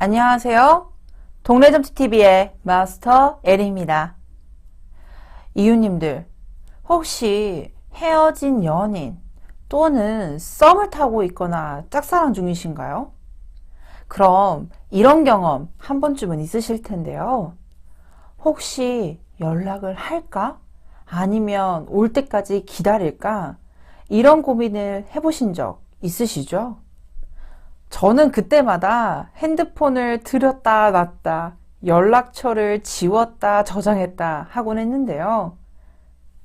안녕하세요. 동네점치TV의 마스터 에리입니다. 이웃님들, 혹시 헤어진 연인 또는 썸을 타고 있거나 짝사랑 중이신가요? 그럼 이런 경험 한 번쯤은 있으실 텐데요. 혹시 연락을 할까? 아니면 올 때까지 기다릴까? 이런 고민을 해보신 적 있으시죠? 저는 그때마다 핸드폰을 들였다 놨다, 연락처를 지웠다 저장했다 하곤 했는데요.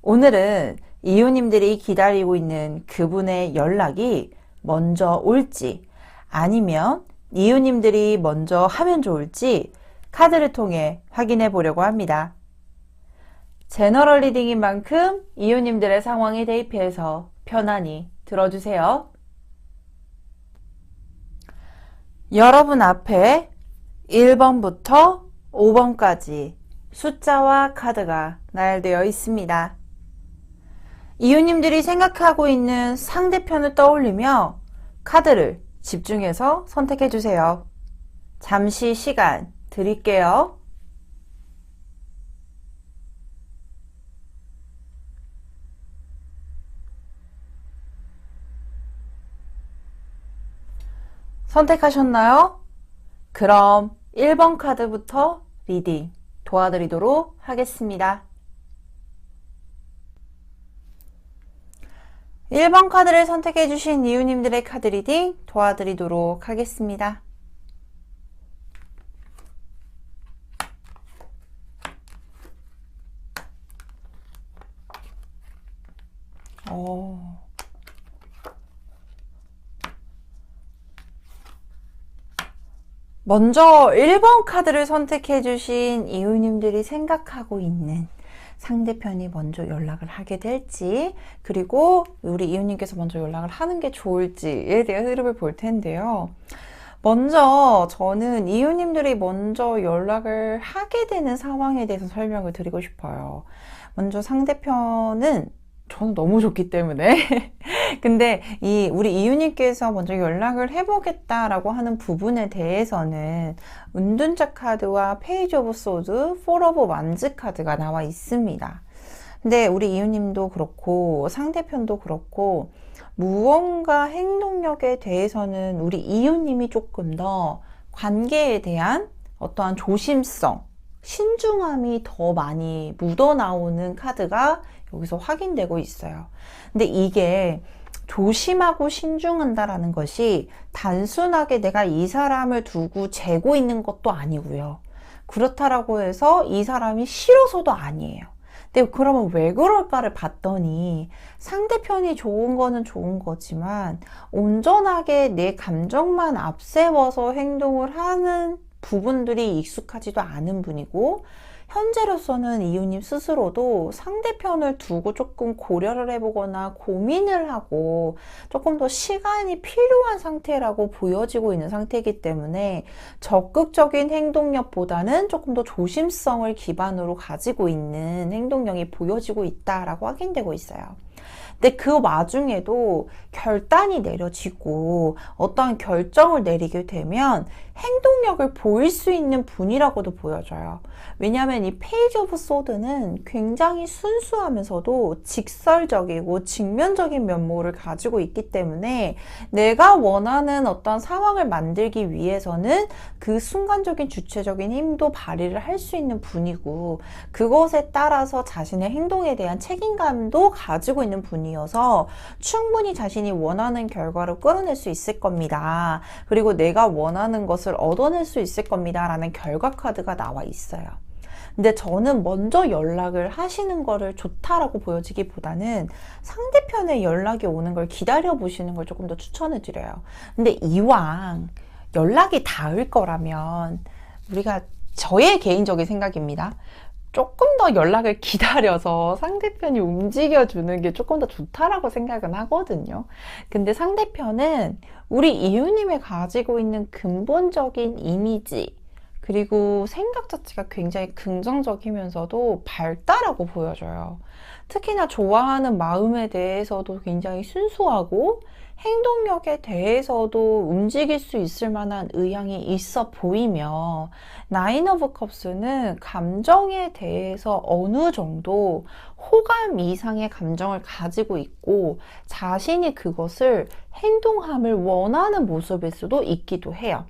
오늘은 이웃님들이 기다리고 있는 그분의 연락이 먼저 올지 아니면 이웃님들이 먼저 하면 좋을지 카드를 통해 확인해 보려고 합니다. 제너럴 리딩인 만큼 이웃님들의 상황에 대입해서 편안히 들어주세요. 여러분 앞에 1번부터 5번까지 숫자와 카드가 나열되어 있습니다. 이웃님들이 생각하고 있는 상대편을 떠올리며 카드를 집중해서 선택해 주세요. 잠시 시간 드릴게요. 선택하셨나요? 그럼 1번 카드부터 리딩 도와드리도록 하겠습니다. 1번 카드를 선택해 주신 이웃님들의 카드 리딩 도와드리도록 하겠습니다. 먼저 1번 카드를 선택해 주신 이웃님들이 생각하고 있는 상대편이 먼저 연락을 하게 될지, 그리고 우리 이웃님께서 먼저 연락을 하는 게 좋을지에 대한 흐름을 볼 텐데요. 먼저 저는 이웃님들이 먼저 연락을 하게 되는 상황에 대해서 설명을 드리고 싶어요. 먼저 상대편은 저는 너무 좋기 때문에 근데 우리 이웃님께서 먼저 연락을 해보겠다라고 하는 부분에 대해서는 은둔자 카드와 페이지 오브 소드, 폴 오브 완즈 카드가 나와 있습니다. 근데 우리 이웃님도 그렇고 상대편도 그렇고 무언가 행동력에 대해서는 우리 이웃님이 조금 더 관계에 대한 어떠한 조심성, 신중함이 더 많이 묻어나오는 카드가 여기서 확인되고 있어요. 근데 이게 조심하고 신중한다라는 것이 단순하게 내가 이 사람을 두고 재고 있는 것도 아니고요. 그렇다라고 해서 이 사람이 싫어서도 아니에요. 근데 그러면 왜 그럴까를 봤더니 상대편이 좋은 거는 좋은 거지만 온전하게 내 감정만 앞세워서 행동을 하는 부분들이 익숙하지도 않은 분이고, 현재로서는 이웃님 스스로도 상대편을 두고 조금 고려를 해보거나 고민을 하고 조금 더 시간이 필요한 상태라고 보여지고 있는 상태이기 때문에 적극적인 행동력보다는 조금 더 조심성을 기반으로 가지고 있는 행동력이 보여지고 있다라고 확인되고 있어요. 근데 그 와중에도 결단이 내려지고 어떠한 결정을 내리게 되면 행동력을 보일 수 있는 분이라고도 보여져요. 왜냐하면 이 페이지 오브 소드는 굉장히 순수하면서도 직설적이고 직면적인 면모를 가지고 있기 때문에 내가 원하는 어떤 상황을 만들기 위해서는 그 순간적인 주체적인 힘도 발휘를 할 수 있는 분이고, 그것에 따라서 자신의 행동에 대한 책임감도 가지고 있는 분이어서 충분히 자신이 원하는 결과를 끌어낼 수 있을 겁니다. 그리고 내가 원하는 것을 얻어낼 수 있을 겁니다 라는 결과 카드가 나와 있어요. 근데 저는 먼저 연락을 하시는 거를 좋다라고 보여지기보다는 상대편의 연락이 오는 걸 기다려 보시는 걸 조금 더 추천해 드려요. 근데 이왕 연락이 닿을 거라면 저의 개인적인 생각입니다. 조금 더 연락을 기다려서 상대편이 움직여주는 게 조금 더 좋다라고 생각은 하거든요. 근데 상대편은 우리 이웃님이 가지고 있는 근본적인 이미지, 그리고 생각 자체가 굉장히 긍정적이면서도 밝다라고 보여져요. 특히나 좋아하는 마음에 대해서도 굉장히 순수하고 행동력에 대해서도 움직일 수 있을 만한 의향이 있어 보이며 나인 오브 컵스는 감정에 대해서 어느 정도 호감 이상의 감정을 가지고 있고 자신이 그것을 행동함을 원하는 모습일 수도 있기도 해요.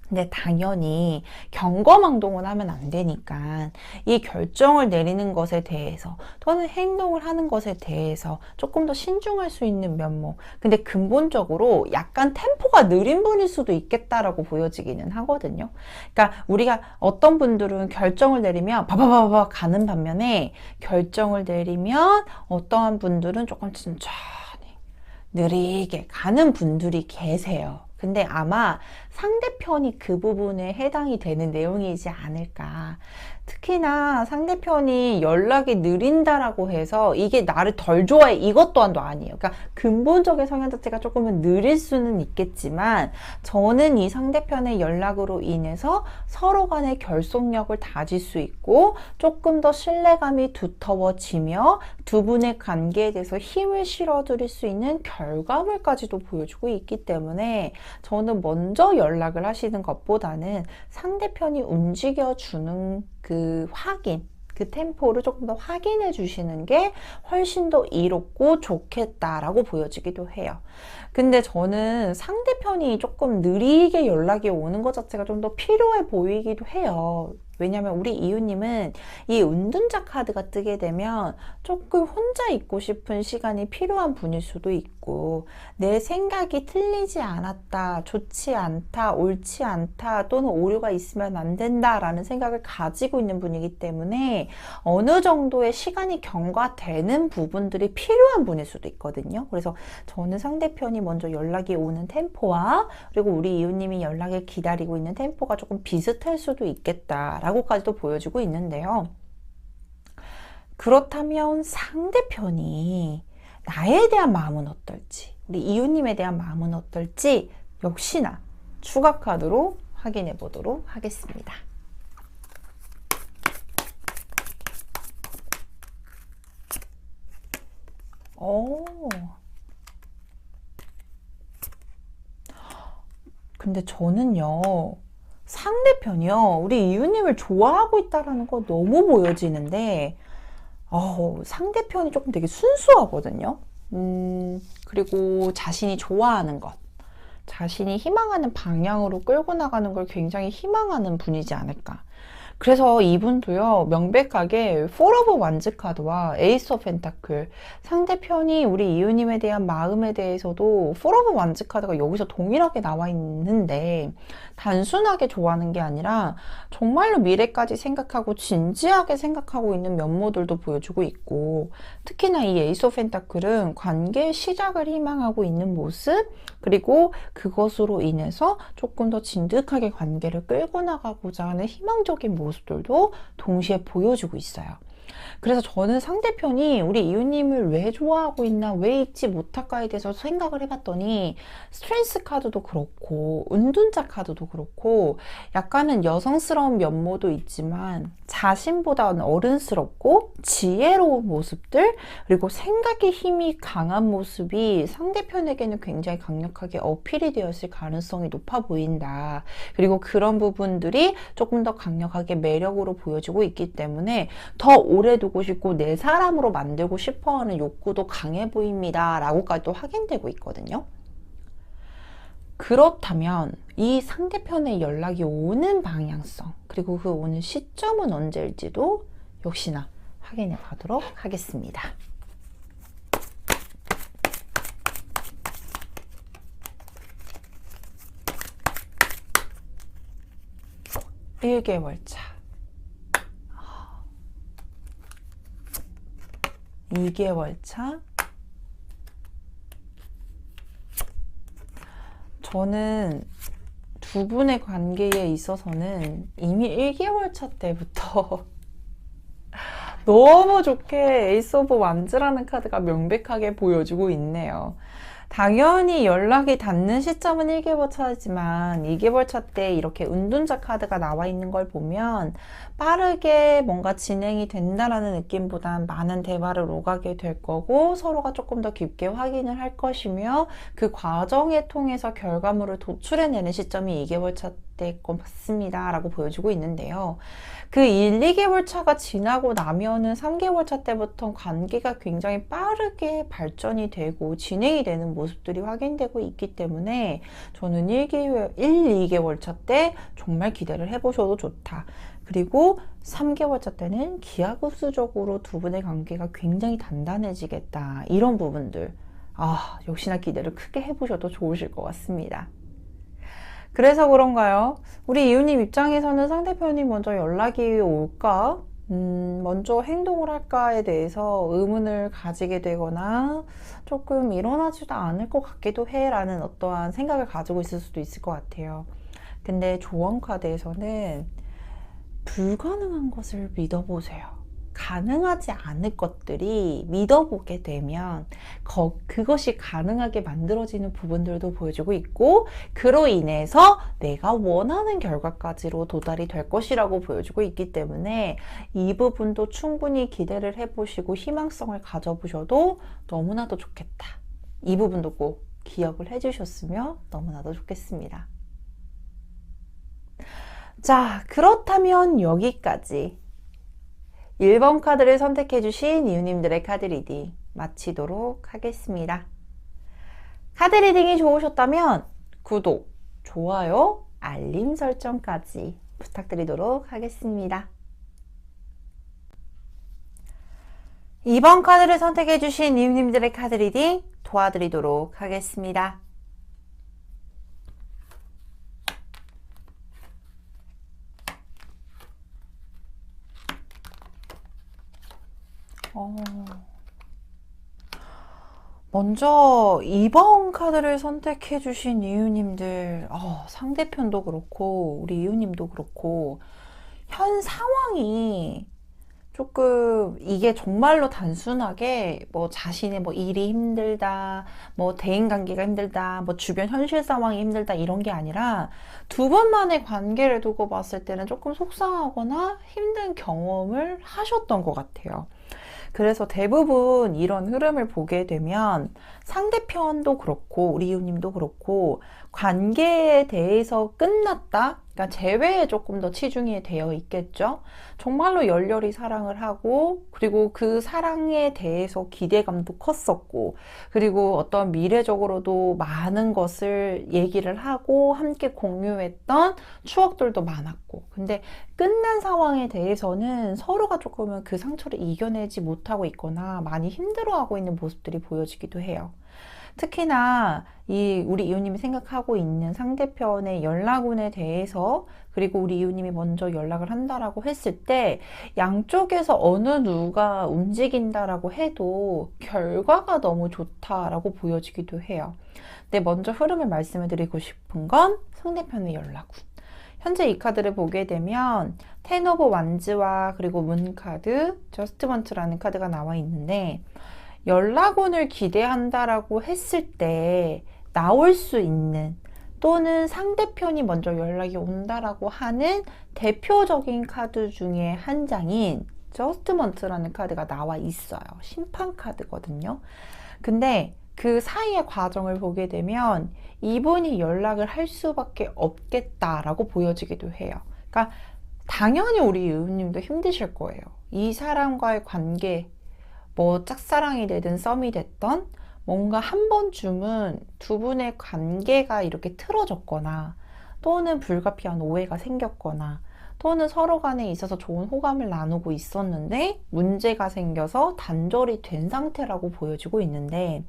근데 당연히 경거망동을 하면 안 되니까 이 결정을 내리는 것에 대해서 또는 행동을 하는 것에 대해서 조금 더 신중할 수 있는 면목. 근데 근본적으로 약간 템포가 느린 분일 수도 있겠다라고 보여지기는 하거든요. 그러니까 우리가 어떤 분들은 결정을 내리면 바바바바 가는 반면에 결정을 내리면 어떠한 분들은 조금 천천히 느리게 가는 분들이 계세요. 근데 아마 상대편이 그 부분에 해당이 되는 내용이지 않을까. 특히나 상대편이 연락이 느린다라고 해서 이게 나를 덜 좋아해 이것 또한도 아니에요. 그러니까 근본적인 성향 자체가 조금은 느릴 수는 있겠지만 저는 이 상대편의 연락으로 인해서 서로 간의 결속력을 다질 수 있고 조금 더 신뢰감이 두터워지며 두 분의 관계에 대해서 힘을 실어드릴 수 있는 결과물까지도 보여주고 있기 때문에 저는 먼저 연락을 하시는 것보다는 상대편이 움직여주는 그 확인, 그 템포를 조금 더 확인해 주시는 게 훨씬 더 이롭고 좋겠다라고 보여지기도 해요. 근데 저는 상대편이 조금 느리게 연락이 오는 것 자체가 좀 더 필요해 보이기도 해요. 왜냐면 우리 이유님은 이 은둔자 카드가 뜨게 되면 조금 혼자 있고 싶은 시간이 필요한 분일 수도 있고 내 생각이 틀리지 않았다, 좋지 않다, 옳지 않다 또는 오류가 있으면 안 된다라는 생각을 가지고 있는 분이기 때문에 어느 정도의 시간이 경과되는 부분들이 필요한 분일 수도 있거든요. 그래서 저는 상대편이 먼저 연락이 오는 템포와 그리고 우리 이유님이 연락을 기다리고 있는 템포가 조금 비슷할 수도 있겠다 라고까지도 보여주고 있는데요. 그렇다면 상대편이 나에 대한 마음은 어떨지, 우리 이유님에 대한 마음은 어떨지 역시나 추가 카드로 확인해 보도록 하겠습니다. 근데 저는요, 상대편이요, 우리 이유님을 좋아하고 있다라는 거 너무 보여지는데, 상대편이 조금 되게 순수하거든요. 그리고 자신이 좋아하는 것, 자신이 희망하는 방향으로 끌고 나가는 걸 굉장히 희망하는 분이지 않을까. 그래서 이분도요, 명백하게 폴 오브 완즈 카드와 에이스 오브 펜타클, 상대편이 우리 이유님에 대한 마음에 대해서도 폴 오브 완즈 카드가 여기서 동일하게 나와 있는데 단순하게 좋아하는 게 아니라 정말로 미래까지 생각하고 진지하게 생각하고 있는 면모들도 보여주고 있고, 특히나 이 에이스 오브 펜타클은 관계의 시작을 희망하고 있는 모습, 그리고 그것으로 인해서 조금 더 진득하게 관계를 끌고 나가고자 하는 희망적인 모습들도 동시에 보여주고 있어요. 그래서 저는 상대편이 우리 이유님을 왜 좋아하고 있나, 왜 잊지 못할까에 대해서 생각을 해봤더니 스트렝스 카드도 그렇고 은둔자 카드도 그렇고 약간은 여성스러운 면모도 있지만 자신보다 어른스럽고 지혜로운 모습들, 그리고 생각의 힘이 강한 모습이 상대편에게는 굉장히 강력하게 어필이 되었을 가능성이 높아 보인다. 그리고 그런 부분들이 조금 더 강력하게 매력으로 보여지고 있기 때문에 더 오래 두고 싶고 내 사람으로 만들고 싶어하는 욕구도 강해 보입니다 라고까지도 확인되고 있거든요. 그렇다면 이 상대편의 연락이 오는 방향성, 그리고 그 오는 시점은 언제일지도 역시나 확인해 가도록 하겠습니다. (1개월) 차, 2개월 차. 저는 두 분의 관계에 있어서는 이미 1개월 차 때부터 너무 좋게 에이스 오브 완즈라는 카드가 명백하게 보여주고 있네요. 당연히 연락이 닿는 시점은 1개월 차지만 2개월 차 때 이렇게 운둔자 카드가 나와 있는 걸 보면 빠르게 뭔가 진행이 된다라는 느낌보단 많은 대화를 오가게 될 거고 서로가 조금 더 깊게 확인을 할 것이며 그 과정에 통해서 결과물을 도출해내는 시점이 2개월 차 때일 것 같습니다 라고 보여주고 있는데요. 그 1, 2개월 차가 지나고 나면은 3개월 차 때부터 관계가 굉장히 빠르게 발전이 되고 진행이 되는 모습들이 확인되고 있기 때문에 저는 2개월 차 때 정말 기대를 해보셔도 좋다. 그리고 3개월 차 때는 기하급수적으로 두 분의 관계가 굉장히 단단해지겠다. 이런 부분들. 역시나 기대를 크게 해보셔도 좋으실 것 같습니다. 그래서 그런가요? 우리 이웃님 입장에서는 상대편이 먼저 연락이 올까? 먼저 행동을 할까에 대해서 의문을 가지게 되거나 조금 일어나지도 않을 것 같기도 해 라는 어떠한 생각을 가지고 있을 수도 있을 것 같아요. 근데 조언 카드에서는 불가능한 것을 믿어보세요. 가능하지 않을 것들이 믿어보게 되면 그것이 가능하게 만들어지는 부분들도 보여주고 있고 그로 인해서 내가 원하는 결과까지로 도달이 될 것이라고 보여주고 있기 때문에 이 부분도 충분히 기대를 해보시고 희망성을 가져보셔도 너무나도 좋겠다. 이 부분도 꼭 기억을 해주셨으면 너무나도 좋겠습니다. 자, 그렇다면 여기까지 1번 카드를 선택해주신 이웃님들의 카드 리딩 마치도록 하겠습니다. 카드 리딩이 좋으셨다면 구독, 좋아요, 알림 설정까지 부탁드리도록 하겠습니다. 2번 카드를 선택해주신 이웃님들의 카드 리딩 도와드리도록 하겠습니다. 먼저 2번 카드를 선택해 주신 이유님들 상대편도 그렇고 우리 이유님도 그렇고 현 상황이 조금 이게 정말로 단순하게 뭐 자신의 뭐 일이 힘들다, 뭐 대인관계가 힘들다, 뭐 주변 현실 상황이 힘들다 이런 게 아니라 두 분만의 관계를 두고 봤을 때는 조금 속상하거나 힘든 경험을 하셨던 것 같아요. 그래서 대부분 이런 흐름을 보게 되면 상대편도 그렇고 우리 이웃님도 그렇고 관계에 대해서 끝났다? 그러니까 재회에 조금 더 치중이 되어 있겠죠. 정말로 열렬히 사랑을 하고 그리고 그 사랑에 대해서 기대감도 컸었고 그리고 어떤 미래적으로도 많은 것을 얘기를 하고 함께 공유했던 추억들도 많았고 근데 끝난 상황에 대해서는 서로가 조금은 그 상처를 이겨내지 못하고 있거나 많이 힘들어하고 있는 모습들이 보여지기도 해요. 특히나 우리 이웃님이 생각하고 있는 상대편의 연락운에 대해서 그리고 우리 이웃님이 먼저 연락을 한다라고 했을 때 양쪽에서 어느 누가 움직인다라고 해도 결과가 너무 좋다라고 보여지기도 해요. 근데 먼저 흐름을 말씀을 드리고 싶은 건 상대편의 연락운. 현재 이 카드를 보게 되면 텐 오브 완즈와 그리고 문 카드, 저스트먼트라는 카드가 나와 있는데 연락운을 기대한다라고 했을 때 나올 수 있는 또는 상대편이 먼저 연락이 온다라고 하는 대표적인 카드 중에 한 장인 저스트먼트라는 카드가 나와 있어요. 심판 카드거든요. 근데 그 사이의 과정을 보게 되면 이분이 연락을 할 수밖에 없겠다라고 보여지기도 해요. 그러니까 당연히 우리 이웃님도 힘드실 거예요. 이 사람과의 관계 뭐 짝사랑이 되든 썸이 됐던 뭔가 한 번쯤은 두 분의 관계가 이렇게 틀어졌거나 또는 불가피한 오해가 생겼거나 또는 서로 간에 있어서 좋은 호감을 나누고 있었는데 문제가 생겨서 단절이 된 상태라고 보여지고 있는데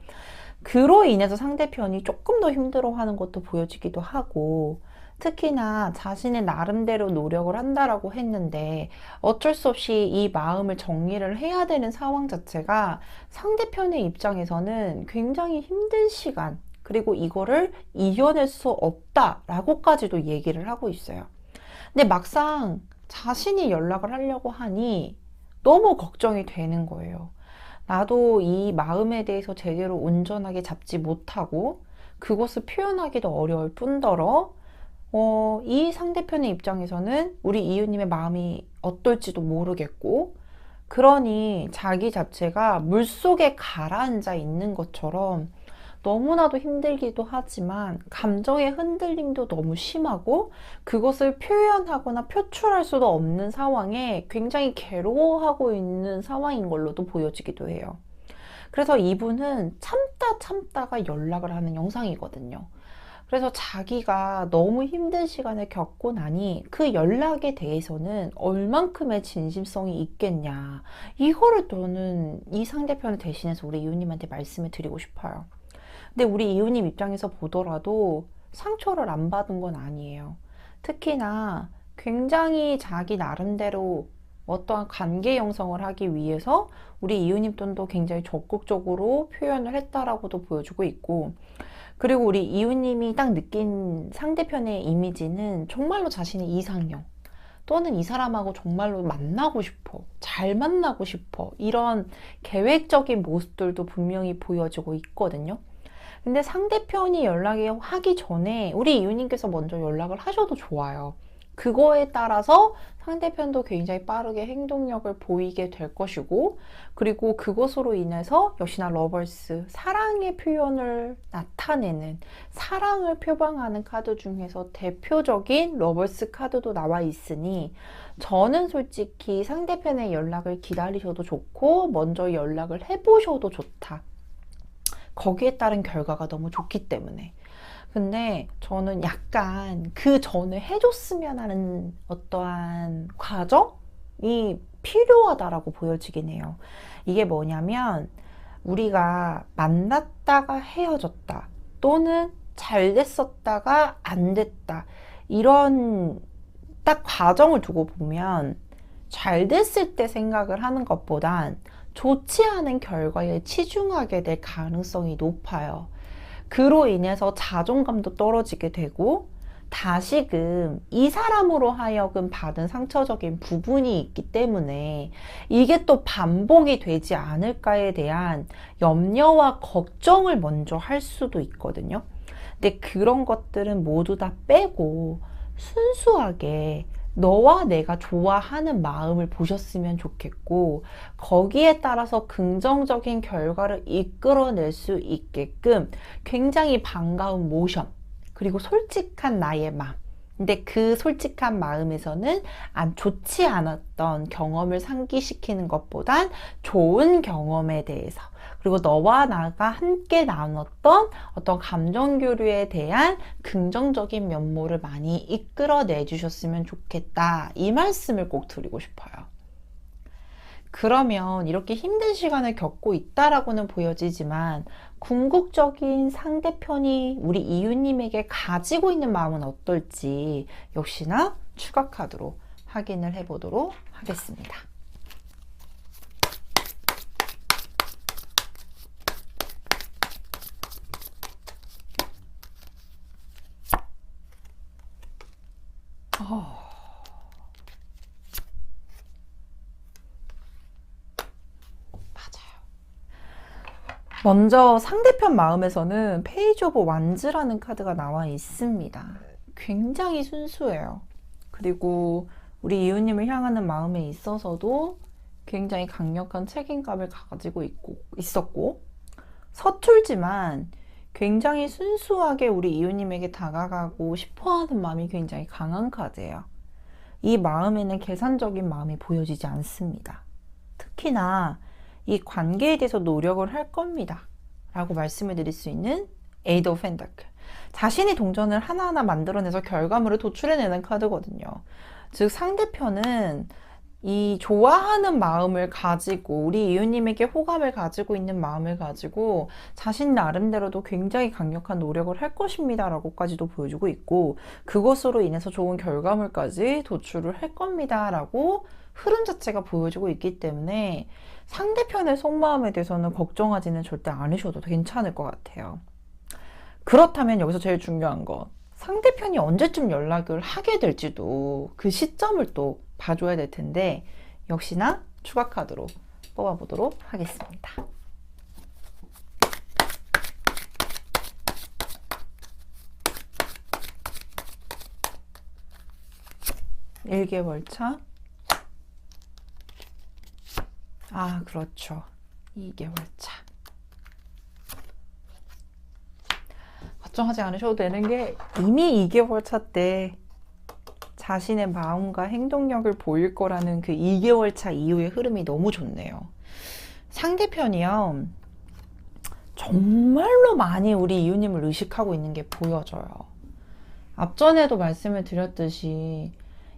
그로 인해서 상대편이 조금 더 힘들어하는 것도 보여지기도 하고 특히나 자신의 나름대로 노력을 한다라고 했는데 어쩔 수 없이 이 마음을 정리를 해야 되는 상황 자체가 상대편의 입장에서는 굉장히 힘든 시간 그리고 이거를 이겨낼 수 없다라고까지도 얘기를 하고 있어요. 근데 막상 자신이 연락을 하려고 하니 너무 걱정이 되는 거예요. 나도 이 마음에 대해서 제대로 온전하게 잡지 못하고 그것을 표현하기도 어려울 뿐더러 이 상대편의 입장에서는 우리 이웃님의 마음이 어떨지도 모르겠고, 그러니 자기 자체가 물속에 가라앉아 있는 것처럼 너무나도 힘들기도 하지만 감정의 흔들림도 너무 심하고 그것을 표현하거나 표출할 수도 없는 상황에 굉장히 괴로워하고 있는 상황인 걸로도 보여지기도 해요. 그래서 이분은 참다가 연락을 하는 영상이거든요. 그래서 자기가 너무 힘든 시간을 겪고 나니 그 연락에 대해서는 얼만큼의 진심성이 있겠냐, 이거를 저는 이 상대편을 대신해서 우리 이웃님한테 말씀을 드리고 싶어요. 근데 우리 이웃님 입장에서 보더라도 상처를 안 받은 건 아니에요. 특히나 굉장히 자기 나름대로 어떠한 관계 형성을 하기 위해서 우리 이웃님 또한 굉장히 적극적으로 표현을 했다라고도 보여주고 있고, 그리고 우리 이웃님이 딱 느낀 상대편의 이미지는 정말로 자신의 이상형 또는 이 사람하고 정말로 만나고 싶어, 잘 만나고 싶어, 이런 계획적인 모습들도 분명히 보여지고 있거든요. 근데 상대편이 하기 전에 우리 이웃님께서 먼저 연락을 하셔도 좋아요. 그거에 따라서 상대편도 굉장히 빠르게 행동력을 보이게 될 것이고, 그리고 그것으로 인해서 역시나 러버스, 사랑의 표현을 나타내는, 사랑을 표방하는 카드 중에서 대표적인 러버스 카드도 나와 있으니, 저는 솔직히 상대편의 연락을 기다리셔도 좋고 먼저 연락을 해보셔도 좋다. 거기에 따른 결과가 너무 좋기 때문에. 근데 저는 약간 그 전에 해줬으면 하는 어떠한 과정이 필요하다라고 보여지긴 해요. 이게 뭐냐면, 우리가 만났다가 헤어졌다, 또는 잘 됐었다가 안 됐다, 이런 딱 과정을 두고 보면 잘 됐을 때 생각을 하는 것보단 좋지 않은 결과에 치중하게 될 가능성이 높아요. 그로 인해서 자존감도 떨어지게 되고, 다시금 이 사람으로 하여금 받은 상처적인 부분이 있기 때문에 이게 또 반복이 되지 않을까에 대한 염려와 걱정을 먼저 할 수도 있거든요. 근데 그런 것들은 모두 다 빼고 순수하게 너와 내가 좋아하는 마음을 보셨으면 좋겠고, 거기에 따라서 긍정적인 결과를 이끌어낼 수 있게끔 굉장히 반가운 모션, 그리고 솔직한 나의 마음. 근데 그 솔직한 마음에서는 좋지 않았던 경험을 상기시키는 것보단 좋은 경험에 대해서, 그리고 너와 나가 함께 나눴던 어떤 감정 교류에 대한 긍정적인 면모를 많이 이끌어내 주셨으면 좋겠다, 이 말씀을 꼭 드리고 싶어요. 그러면 이렇게 힘든 시간을 겪고 있다라고는 보여지지만, 궁극적인 상대편이 우리 이웃님에게 가지고 있는 마음은 어떨지 역시나 추가 카드로 확인을 해보도록 하겠습니다. 먼저 상대편 마음에서는 페이지 오브 완즈라는 카드가 나와 있습니다. 굉장히 순수해요. 그리고 우리 이웃님을 향하는 마음에 있어서도 굉장히 강력한 책임감을 가지고 있었고, 서툴지만 굉장히 순수하게 우리 이웃님에게 다가가고 싶어하는 마음이 굉장히 강한 카드예요. 이 마음에는 계산적인 마음이 보여지지 않습니다. 특히나 이 관계에 대해서 노력을 할 겁니다 라고 말씀을 드릴 수 있는 에이드 오브 펜타클. 자신이 동전을 하나하나 만들어내서 결과물을 도출해내는 카드거든요. 즉 상대편은 이 좋아하는 마음을 가지고, 우리 이웃님에게 호감을 가지고 있는 마음을 가지고 자신 나름대로도 굉장히 강력한 노력을 할 것입니다 라고까지도 보여주고 있고, 그것으로 인해서 좋은 결과물까지 도출을 할 겁니다 라고 흐름 자체가 보여주고 있기 때문에 상대편의 속마음에 대해서는 걱정하지는 절대 않으셔도 괜찮을 것 같아요. 그렇다면 여기서 제일 중요한 건 상대편이 언제쯤 연락을 하게 될지도 그 시점을 또 봐줘야 될 텐데, 역시나 추가 카드로 뽑아보도록 하겠습니다. (1개월차) 아, 그렇죠. 2개월차. 걱정하지 않으셔도 되는 게 이미 2개월차 때 자신의 마음과 행동력을 보일 거라는 그 2개월차 이후의 흐름이 너무 좋네요. 상대편이요, 정말로 많이 우리 이웃님을 의식하고 있는 게 보여져요. 앞전에도 말씀을 드렸듯이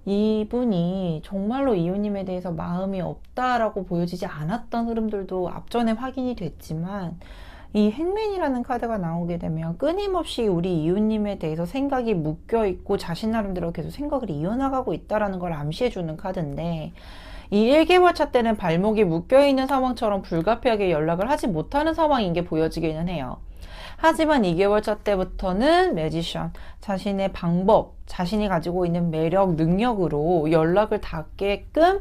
이분이 정말로 이웃님에 대해서 마음이 없다라고 보여지지 않았던 흐름들도 앞전에 확인이 됐지만, 이 행맨이라는 카드가 나오게 되면 끊임없이 우리 이웃님에 대해서 생각이 묶여있고 자신 나름대로 계속 생각을 이어나가고 있다는 걸 암시해주는 카드인데, 이 1개월차 때는 발목이 묶여있는 상황처럼 불가피하게 연락을 하지 못하는 상황인 게 보여지기는 해요. 하지만 2개월차 때부터는 매지션, 자신의 방법, 자신이 가지고 있는 매력, 능력으로 연락을 닿게끔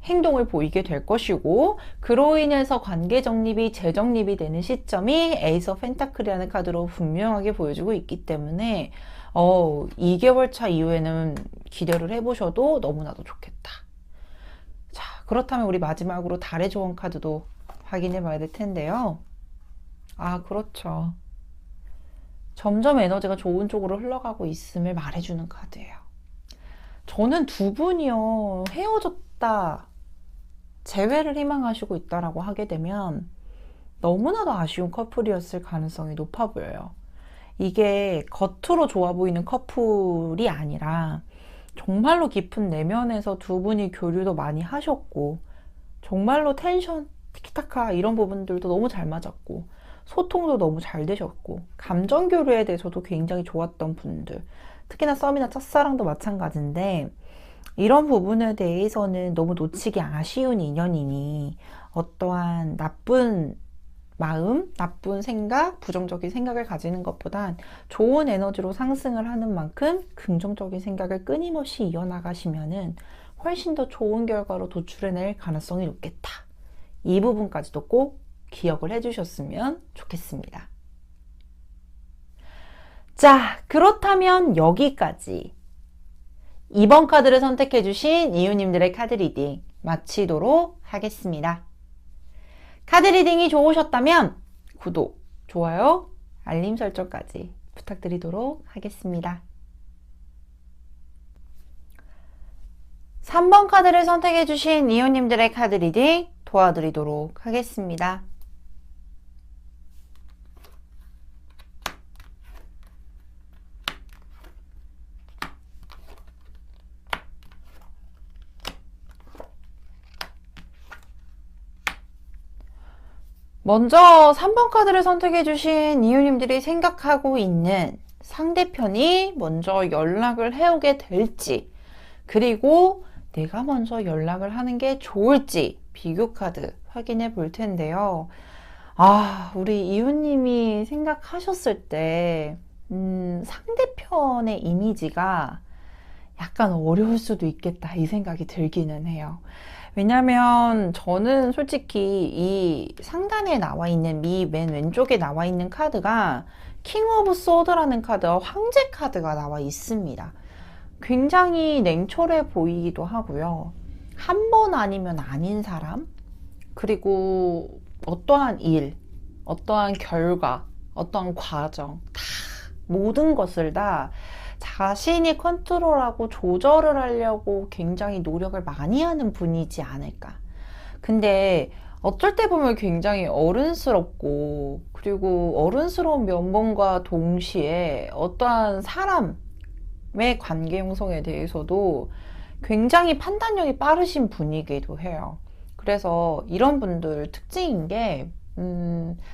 행동을 보이게 될 것이고, 그로 인해서 관계 정립이 재정립이 되는 시점이 에이스 오브 펜타클이라는 카드로 분명하게 보여주고 있기 때문에 2개월 차 이후에는 기대를 해보셔도 너무나도 좋겠다. 자, 그렇다면 우리 마지막으로 달의 조언 카드도 확인해 봐야 될 텐데요. 아, 그렇죠. 점점 에너지가 좋은 쪽으로 흘러가고 있음을 말해주는 카드예요. 저는 두 분이요, 헤어졌다, 재회를 희망하시고 있다라고 하게 되면 너무나도 아쉬운 커플이었을 가능성이 높아 보여요. 이게 겉으로 좋아 보이는 커플이 아니라 정말로 깊은 내면에서 두 분이 교류도 많이 하셨고, 정말로 텐션, 티키타카 이런 부분들도 너무 잘 맞았고, 소통도 너무 잘 되셨고, 감정 교류에 대해서도 굉장히 좋았던 분들, 특히나 썸이나 짝사랑도 마찬가지인데, 이런 부분에 대해서는 너무 놓치기 아쉬운 인연이니 어떠한 나쁜 마음, 나쁜 생각, 부정적인 생각을 가지는 것보단 좋은 에너지로 상승을 하는 만큼 긍정적인 생각을 끊임없이 이어나가시면은 훨씬 더 좋은 결과로 도출해낼 가능성이 높겠다. 이 부분까지도 꼭 기억을 해주셨으면 좋겠습니다. 자, 그렇다면 여기까지 2번 카드를 선택해주신 이웃님들의 카드 리딩 마치도록 하겠습니다. 카드 리딩이 좋으셨다면 구독, 좋아요, 알림 설정까지 부탁드리도록 하겠습니다. 3번 카드를 선택해주신 이웃님들의 카드 리딩 도와드리도록 하겠습니다. 먼저 3번 카드를 선택해주신 이웃님들이 생각하고 있는 상대편이 먼저 연락을 해오게 될지, 그리고 내가 먼저 연락을 하는 게 좋을지 비교 카드 확인해 볼 텐데요. 아, 우리 이웃님이 생각하셨을 때 상대편의 이미지가 약간 어려울 수도 있겠다, 이 생각이 들기는 해요. 왜냐면 저는 솔직히 이 상단에 나와 있는 맨 왼쪽에 나와 있는 카드가 킹 오브 소드라는 카드와 황제 카드가 나와 있습니다. 굉장히 냉철해 보이기도 하고요. 한 번 아니면 아닌 사람, 그리고 어떠한 일, 어떠한 결과, 어떠한 과정, 다 모든 것을 다 자신이 컨트롤하고 조절을 하려고 굉장히 노력을 많이 하는 분이지 않을까. 근데 어쩔 때 보면 굉장히 어른스럽고, 그리고 어른스러운 면모과 동시에 어떠한 사람의 관계 형성에 대해서도 굉장히 판단력이 빠르신 분이기도 해요. 그래서 이런 분들 특징인 게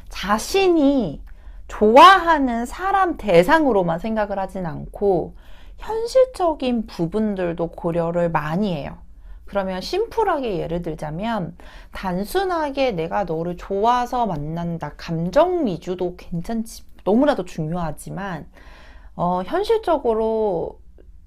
자신이 좋아하는 사람 대상으로만 생각을 하진 않고 현실적인 부분들도 고려를 많이 해요. 그러면 심플하게 예를 들자면, 단순하게 내가 너를 좋아서 만난다, 감정 위주도 괜찮지, 너무나도 중요하지만 현실적으로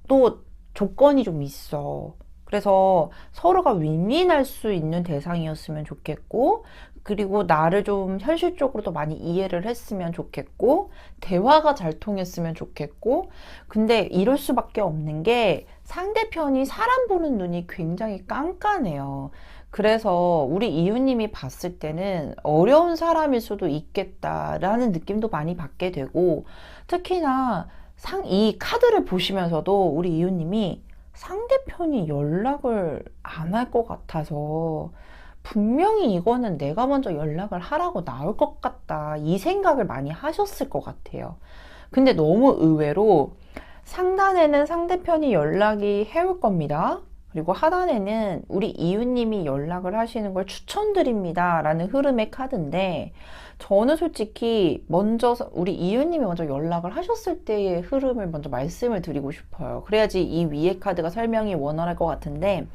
또 조건이 좀 있어. 그래서 서로가 윈윈할 수 있는 대상이었으면 좋겠고, 그리고 나를 좀 현실적으로도 많이 이해를 했으면 좋겠고, 대화가 잘 통했으면 좋겠고, 근데 이럴 수밖에 없는 게 상대편이 사람 보는 눈이 굉장히 깐깐해요. 그래서 우리 이웃님이 봤을 때는 어려운 사람일 수도 있겠다라는 느낌도 많이 받게 되고, 특히나 이 카드를 보시면서도 우리 이웃님이 상대편이 연락을 안 할 것 같아서 분명히 이거는 내가 먼저 연락을 하라고 나올 것 같다, 이 생각을 많이 하셨을 것 같아요. 근데 너무 의외로 상단에는 상대편이 연락이 해올 겁니다. 그리고 하단에는 우리 이웃님이 연락을 하시는 걸 추천드립니다 라는 흐름의 카드인데, 저는 솔직히 먼저 우리 이웃님이 먼저 연락을 하셨을 때의 흐름을 먼저 말씀을 드리고 싶어요. 그래야지 이 위에 카드가 설명이 원활할 것 같은데,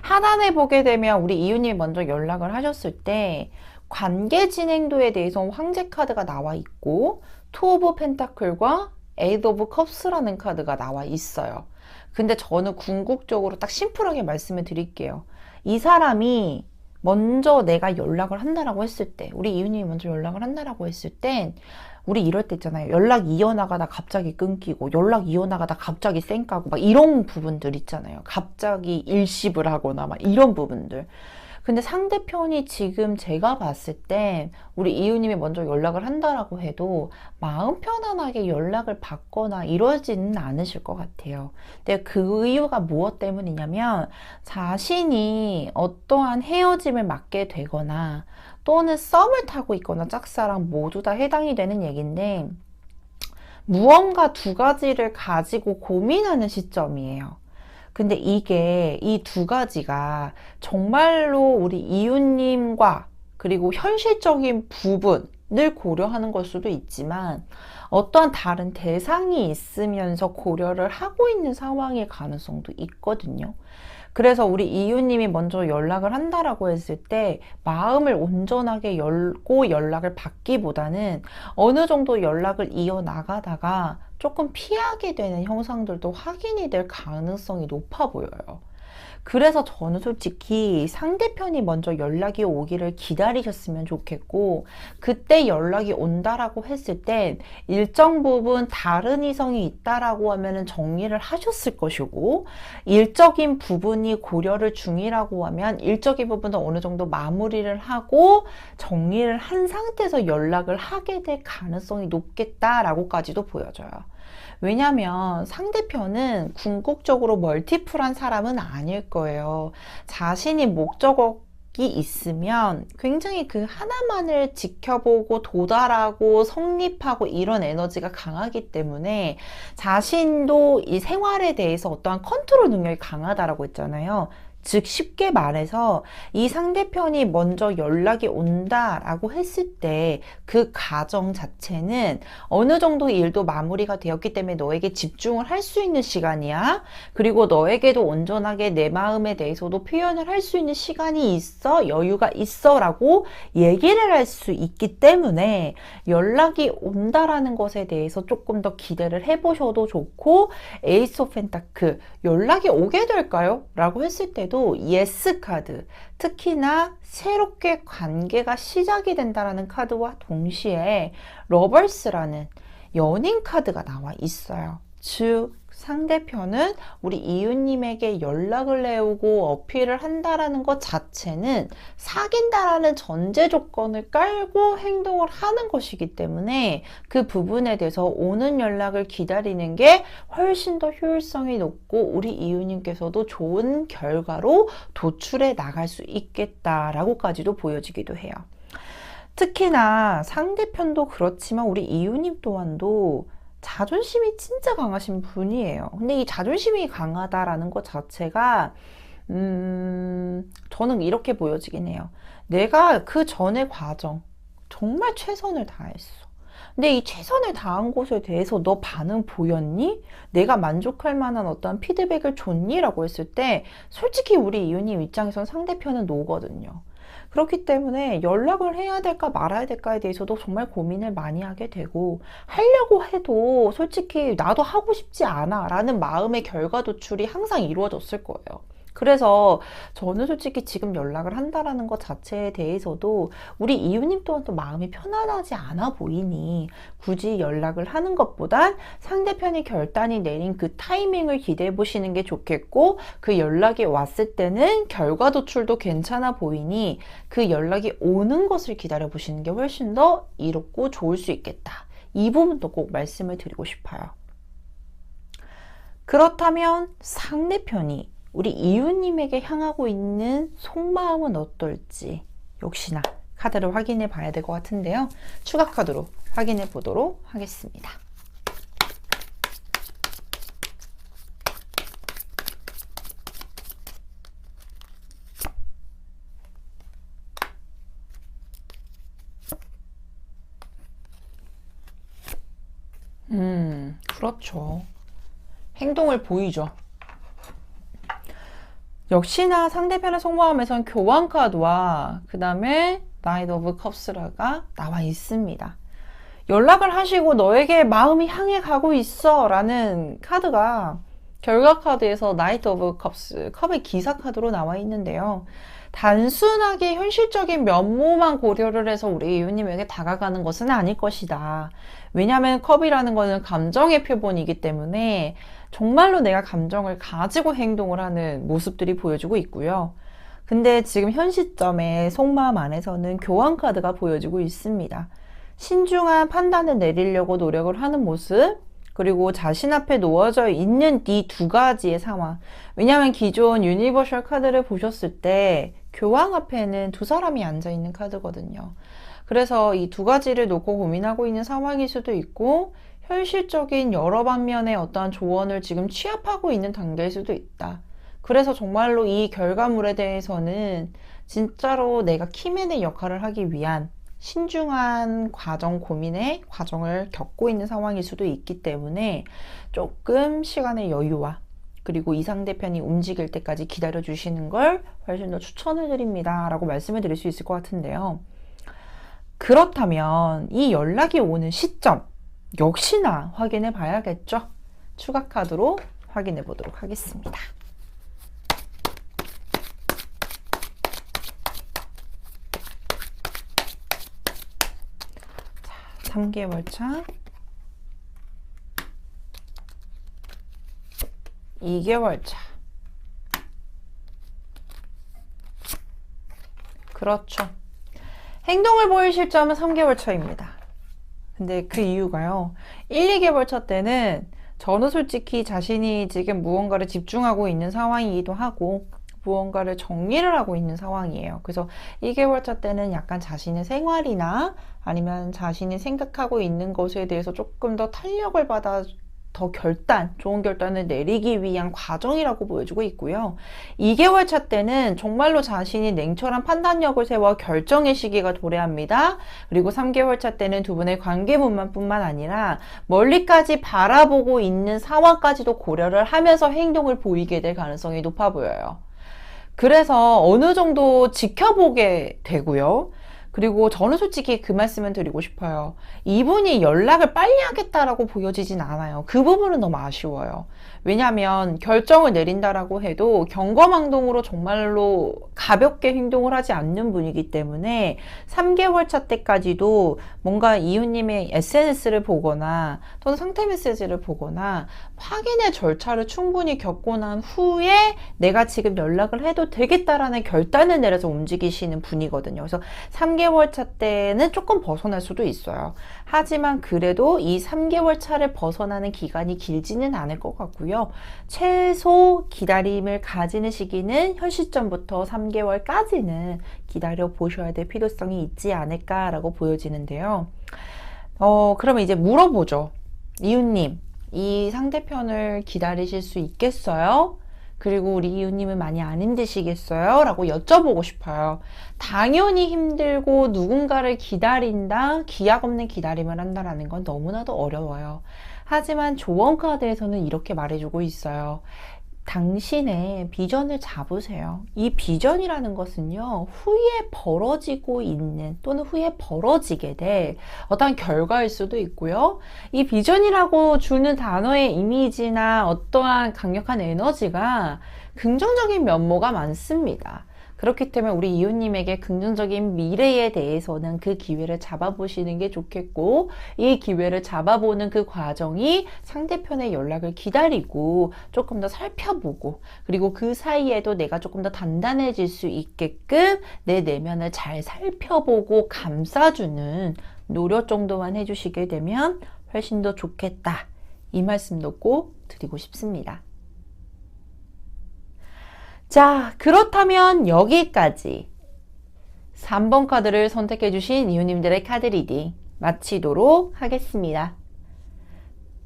하단에 보게 되면 우리 이웃님이 먼저 연락을 하셨을 때 관계 진행도에 대해서 황제 카드가 나와 있고, 투 오브 펜타클과 에이드 오브 컵스라는 카드가 나와 있어요. 근데 저는 궁극적으로 딱 심플하게 말씀을 드릴게요. 이 사람이 먼저 내가 연락을 한다라고 했을 때, 우리 이웃님이 먼저 연락을 한다라고 했을 땐, 우리 이럴 때 있잖아요. 연락 이어나가다 갑자기 끊기고, 연락 이어나가다 갑자기 쌩까고, 막 이런 부분들 있잖아요. 갑자기 일십을 하거나 막 이런 부분들. 근데 상대편이 지금 제가 봤을 때 우리 이웃님이 먼저 연락을 한다라고 해도 마음 편안하게 연락을 받거나 이러지는 않으실 것 같아요. 근데 그 이유가 무엇 때문이냐면, 자신이 어떠한 헤어짐을 맞게 되거나 또는 썸을 타고 있거나 짝사랑 모두 다 해당이 되는 얘기인데, 무언가 두 가지를 가지고 고민하는 시점이에요. 근데 이게 이 두 가지가 정말로 우리 이웃님과 그리고 현실적인 부분을 고려하는 걸 수도 있지만, 어떠한 다른 대상이 있으면서 고려를 하고 있는 상황일 가능성도 있거든요. 그래서 우리 이웃님이 먼저 연락을 한다라고 했을 때 마음을 온전하게 열고 연락을 받기보다는 어느 정도 연락을 이어나가다가 조금 피하게 되는 형상들도 확인이 될 가능성이 높아 보여요. 그래서 저는 솔직히 상대편이 먼저 연락이 오기를 기다리셨으면 좋겠고, 그때 연락이 온다라고 했을 땐 일정 부분 다른 이성이 있다라고 하면은 정리를 하셨을 것이고, 일적인 부분이 고려를 중이라고 하면 일적인 부분은 어느 정도 마무리를 하고 정리를 한 상태에서 연락을 하게 될 가능성이 높겠다라고까지도 보여져요. 왜냐면 상대편은 궁극적으로 멀티플한 사람은 아닐 거예요. 자신이 목적이 있으면 굉장히 그 하나만을 지켜보고 도달하고 성립하고 이런 에너지가 강하기 때문에, 자신도 이 생활에 대해서 어떠한 컨트롤 능력이 강하다라고 했잖아요. 즉 쉽게 말해서 이 상대편이 먼저 연락이 온다라고 했을 때 그 가정 자체는 어느 정도 일도 마무리가 되었기 때문에 너에게 집중을 할 수 있는 시간이야. 그리고 너에게도 온전하게 내 마음에 대해서도 표현을 할 수 있는 시간이 있어, 여유가 있어 라고 얘기를 할 수 있기 때문에 연락이 온다라는 것에 대해서 조금 더 기대를 해보셔도 좋고, 에이스 오브 펜타클, 연락이 오게 될까요? 라고 했을 때도 예스 카드, 특히나 새롭게 관계가 시작이 된다라는 카드와 동시에 러버스라는 연인 카드가 나와 있어요. 즉 상대편은 우리 이웃님에게 연락을 해오고 어필을 한다라는 것 자체는 사귄다라는 전제 조건을 깔고 행동을 하는 것이기 때문에, 그 부분에 대해서 오는 연락을 기다리는 게 훨씬 더 효율성이 높고 우리 이웃님께서도 좋은 결과로 도출해 나갈 수 있겠다라고까지도 보여지기도 해요. 특히나 상대편도 그렇지만 우리 이웃님 또한도 자존심이 진짜 강하신 분이에요. 근데 이 자존심이 강하다라는 것 자체가 저는 이렇게 보여지긴 해요. 내가 그 전의 과정 정말 최선을 다했어. 근데 이 최선을 다한 것에 대해서 너 반응 보였니? 내가 만족할 만한 어떤 피드백을 줬니? 라고 했을 때 솔직히 우리 이웃님 입장에선 상대편은 노거든요. 그렇기 때문에 연락을 해야 될까 말아야 될까에 대해서도 정말 고민을 많이 하게 되고, 하려고 해도 솔직히 나도 하고 싶지 않아 라는 마음의 결과 도출이 항상 이루어졌을 거예요. 그래서 저는 솔직히 지금 연락을 한다라는 것 자체에 대해서도 우리 이웃님 또한 또 마음이 편안하지 않아 보이니 굳이 연락을 하는 것보단 상대편이 결단이 내린 그 타이밍을 기대해 보시는 게 좋겠고, 그 연락이 왔을 때는 결과 도출도 괜찮아 보이니 그 연락이 오는 것을 기다려 보시는 게 훨씬 더 이롭고 좋을 수 있겠다. 이 부분도 꼭 말씀을 드리고 싶어요. 그렇다면 상대편이 우리 이웃님에게 향하고 있는 속마음은 어떨지 역시나 카드를 확인해 봐야 될 것 같은데요. 추가 카드로 확인해 보도록 하겠습니다. 그렇죠. 행동을 보이죠. 역시나 상대편의 속마음에선 교환 카드와 그 다음에 나이트 오브 컵스가 나와 있습니다. 연락을 하시고 너에게 마음이 향해 가고 있어 라는 카드가 결과 카드에서 나이트 오브 컵스, 컵의 기사 카드로 나와 있는데요. 단순하게 현실적인 면모만 고려를 해서 우리 이웃님에게 다가가는 것은 아닐 것이다. 왜냐하면 컵이라는 것은 감정의 표본이기 때문에 정말로 내가 감정을 가지고 행동을 하는 모습들이 보여지고 있고요. 근데 지금 현 시점에 속마음 안에서는 교환 카드가 보여지고 있습니다. 신중한 판단을 내리려고 노력을 하는 모습, 그리고 자신 앞에 놓여져 있는 이 두 가지의 상황. 왜냐하면 기존 유니버셜 카드를 보셨을 때 교황 앞에는 두 사람이 앉아 있는 카드거든요. 그래서 이 두 가지를 놓고 고민하고 있는 상황일 수도 있고, 현실적인 여러 방면의 어떠한 조언을 지금 취합하고 있는 단계일 수도 있다. 그래서 정말로 이 결과물에 대해서는 진짜로 내가 키맨의 역할을 하기 위한 신중한 과정, 고민의 과정을 겪고 있는 상황일 수도 있기 때문에 조금 시간의 여유와 그리고 이 상대편이 움직일 때까지 기다려 주시는 걸 훨씬 더 추천을 드립니다 라고 말씀을 드릴 수 있을 것 같은데요. 그렇다면 이 연락이 오는 시점 역시나 확인해 봐야겠죠. 추가 카드로 확인해 보도록 하겠습니다. 3개월 차, 2개월 차. 그렇죠. 행동을 보일 시점은 3개월 차입니다. 근데 그 이유가요. 1, 2개월 차 때는 저는 솔직히 자신이 지금 무언가를 집중하고 있는 상황이기도 하고 무언가를 정리를 하고 있는 상황이에요. 그래서 2개월 차 때는 약간 자신의 생활이나 아니면 자신이 생각하고 있는 것에 대해서 조금 더 탄력을 받아 더 좋은 결단을 내리기 위한 과정이라고 보여지고 있고요. 2개월 차 때는 정말로 자신이 냉철한 판단력을 세워 결정의 시기가 도래합니다. 그리고 3개월 차 때는 두 분의 관계문만 뿐만 아니라 멀리까지 바라보고 있는 상황까지도 고려를 하면서 행동을 보이게 될 가능성이 높아 보여요. 그래서 어느 정도 지켜보게 되고요. 그리고 저는 솔직히 그 말씀을 드리고 싶어요. 이분이 연락을 빨리 하겠다라고 보여지진 않아요. 그 부분은 너무 아쉬워요. 왜냐하면 결정을 내린다라고 해도 경거망동으로 정말로 가볍게 행동을 하지 않는 분이기 때문에 3개월 차 때까지도 뭔가 이웃님의 SNS를 보거나 또는 상태 메시지를 보거나 확인의 절차를 충분히 겪고 난 후에 내가 지금 연락을 해도 되겠다라는 결단을 내려서 움직이시는 분이거든요. 그래서 3개월 차 때는 조금 벗어날 수도 있어요. 하지만 그래도 이 3개월 차를 벗어나는 기간이 길지는 않을 것 같고요. 최소 기다림을 가지는 시기는 현 시점부터 3개월까지는 기다려 보셔야 될 필요성이 있지 않을까라고 보여지는데요. 그러면 이제 물어보죠. 이웃님, 이 상대편을 기다리실 수 있겠어요? 그리고 우리 이웃님은 많이 안 힘드시겠어요? 라고 여쭤보고 싶어요. 당연히 힘들고 누군가를 기다린다, 기약 없는 기다림을 한다라는 건 너무나도 어려워요. 하지만 조언 카드에서는 이렇게 말해주고 있어요. 당신의 비전을 잡으세요. 이 비전이라는 것은요, 후에 벌어지고 있는 또는 후에 벌어지게 될 어떤 결과일 수도 있고요. 이 비전이라고 주는 단어의 이미지나 어떠한 강력한 에너지가 긍정적인 면모가 많습니다. 그렇기 때문에 우리 이웃님에게 긍정적인 미래에 대해서는 그 기회를 잡아보시는 게 좋겠고, 이 기회를 잡아보는 그 과정이 상대편의 연락을 기다리고 조금 더 살펴보고, 그리고 그 사이에도 내가 조금 더 단단해질 수 있게끔 내 내면을 잘 살펴보고 감싸주는 노력 정도만 해주시게 되면 훨씬 더 좋겠다. 이 말씀도 꼭 드리고 싶습니다. 자, 그렇다면 여기까지 3번 카드를 선택해 주신 이웃님들의 카드 리딩 마치도록 하겠습니다.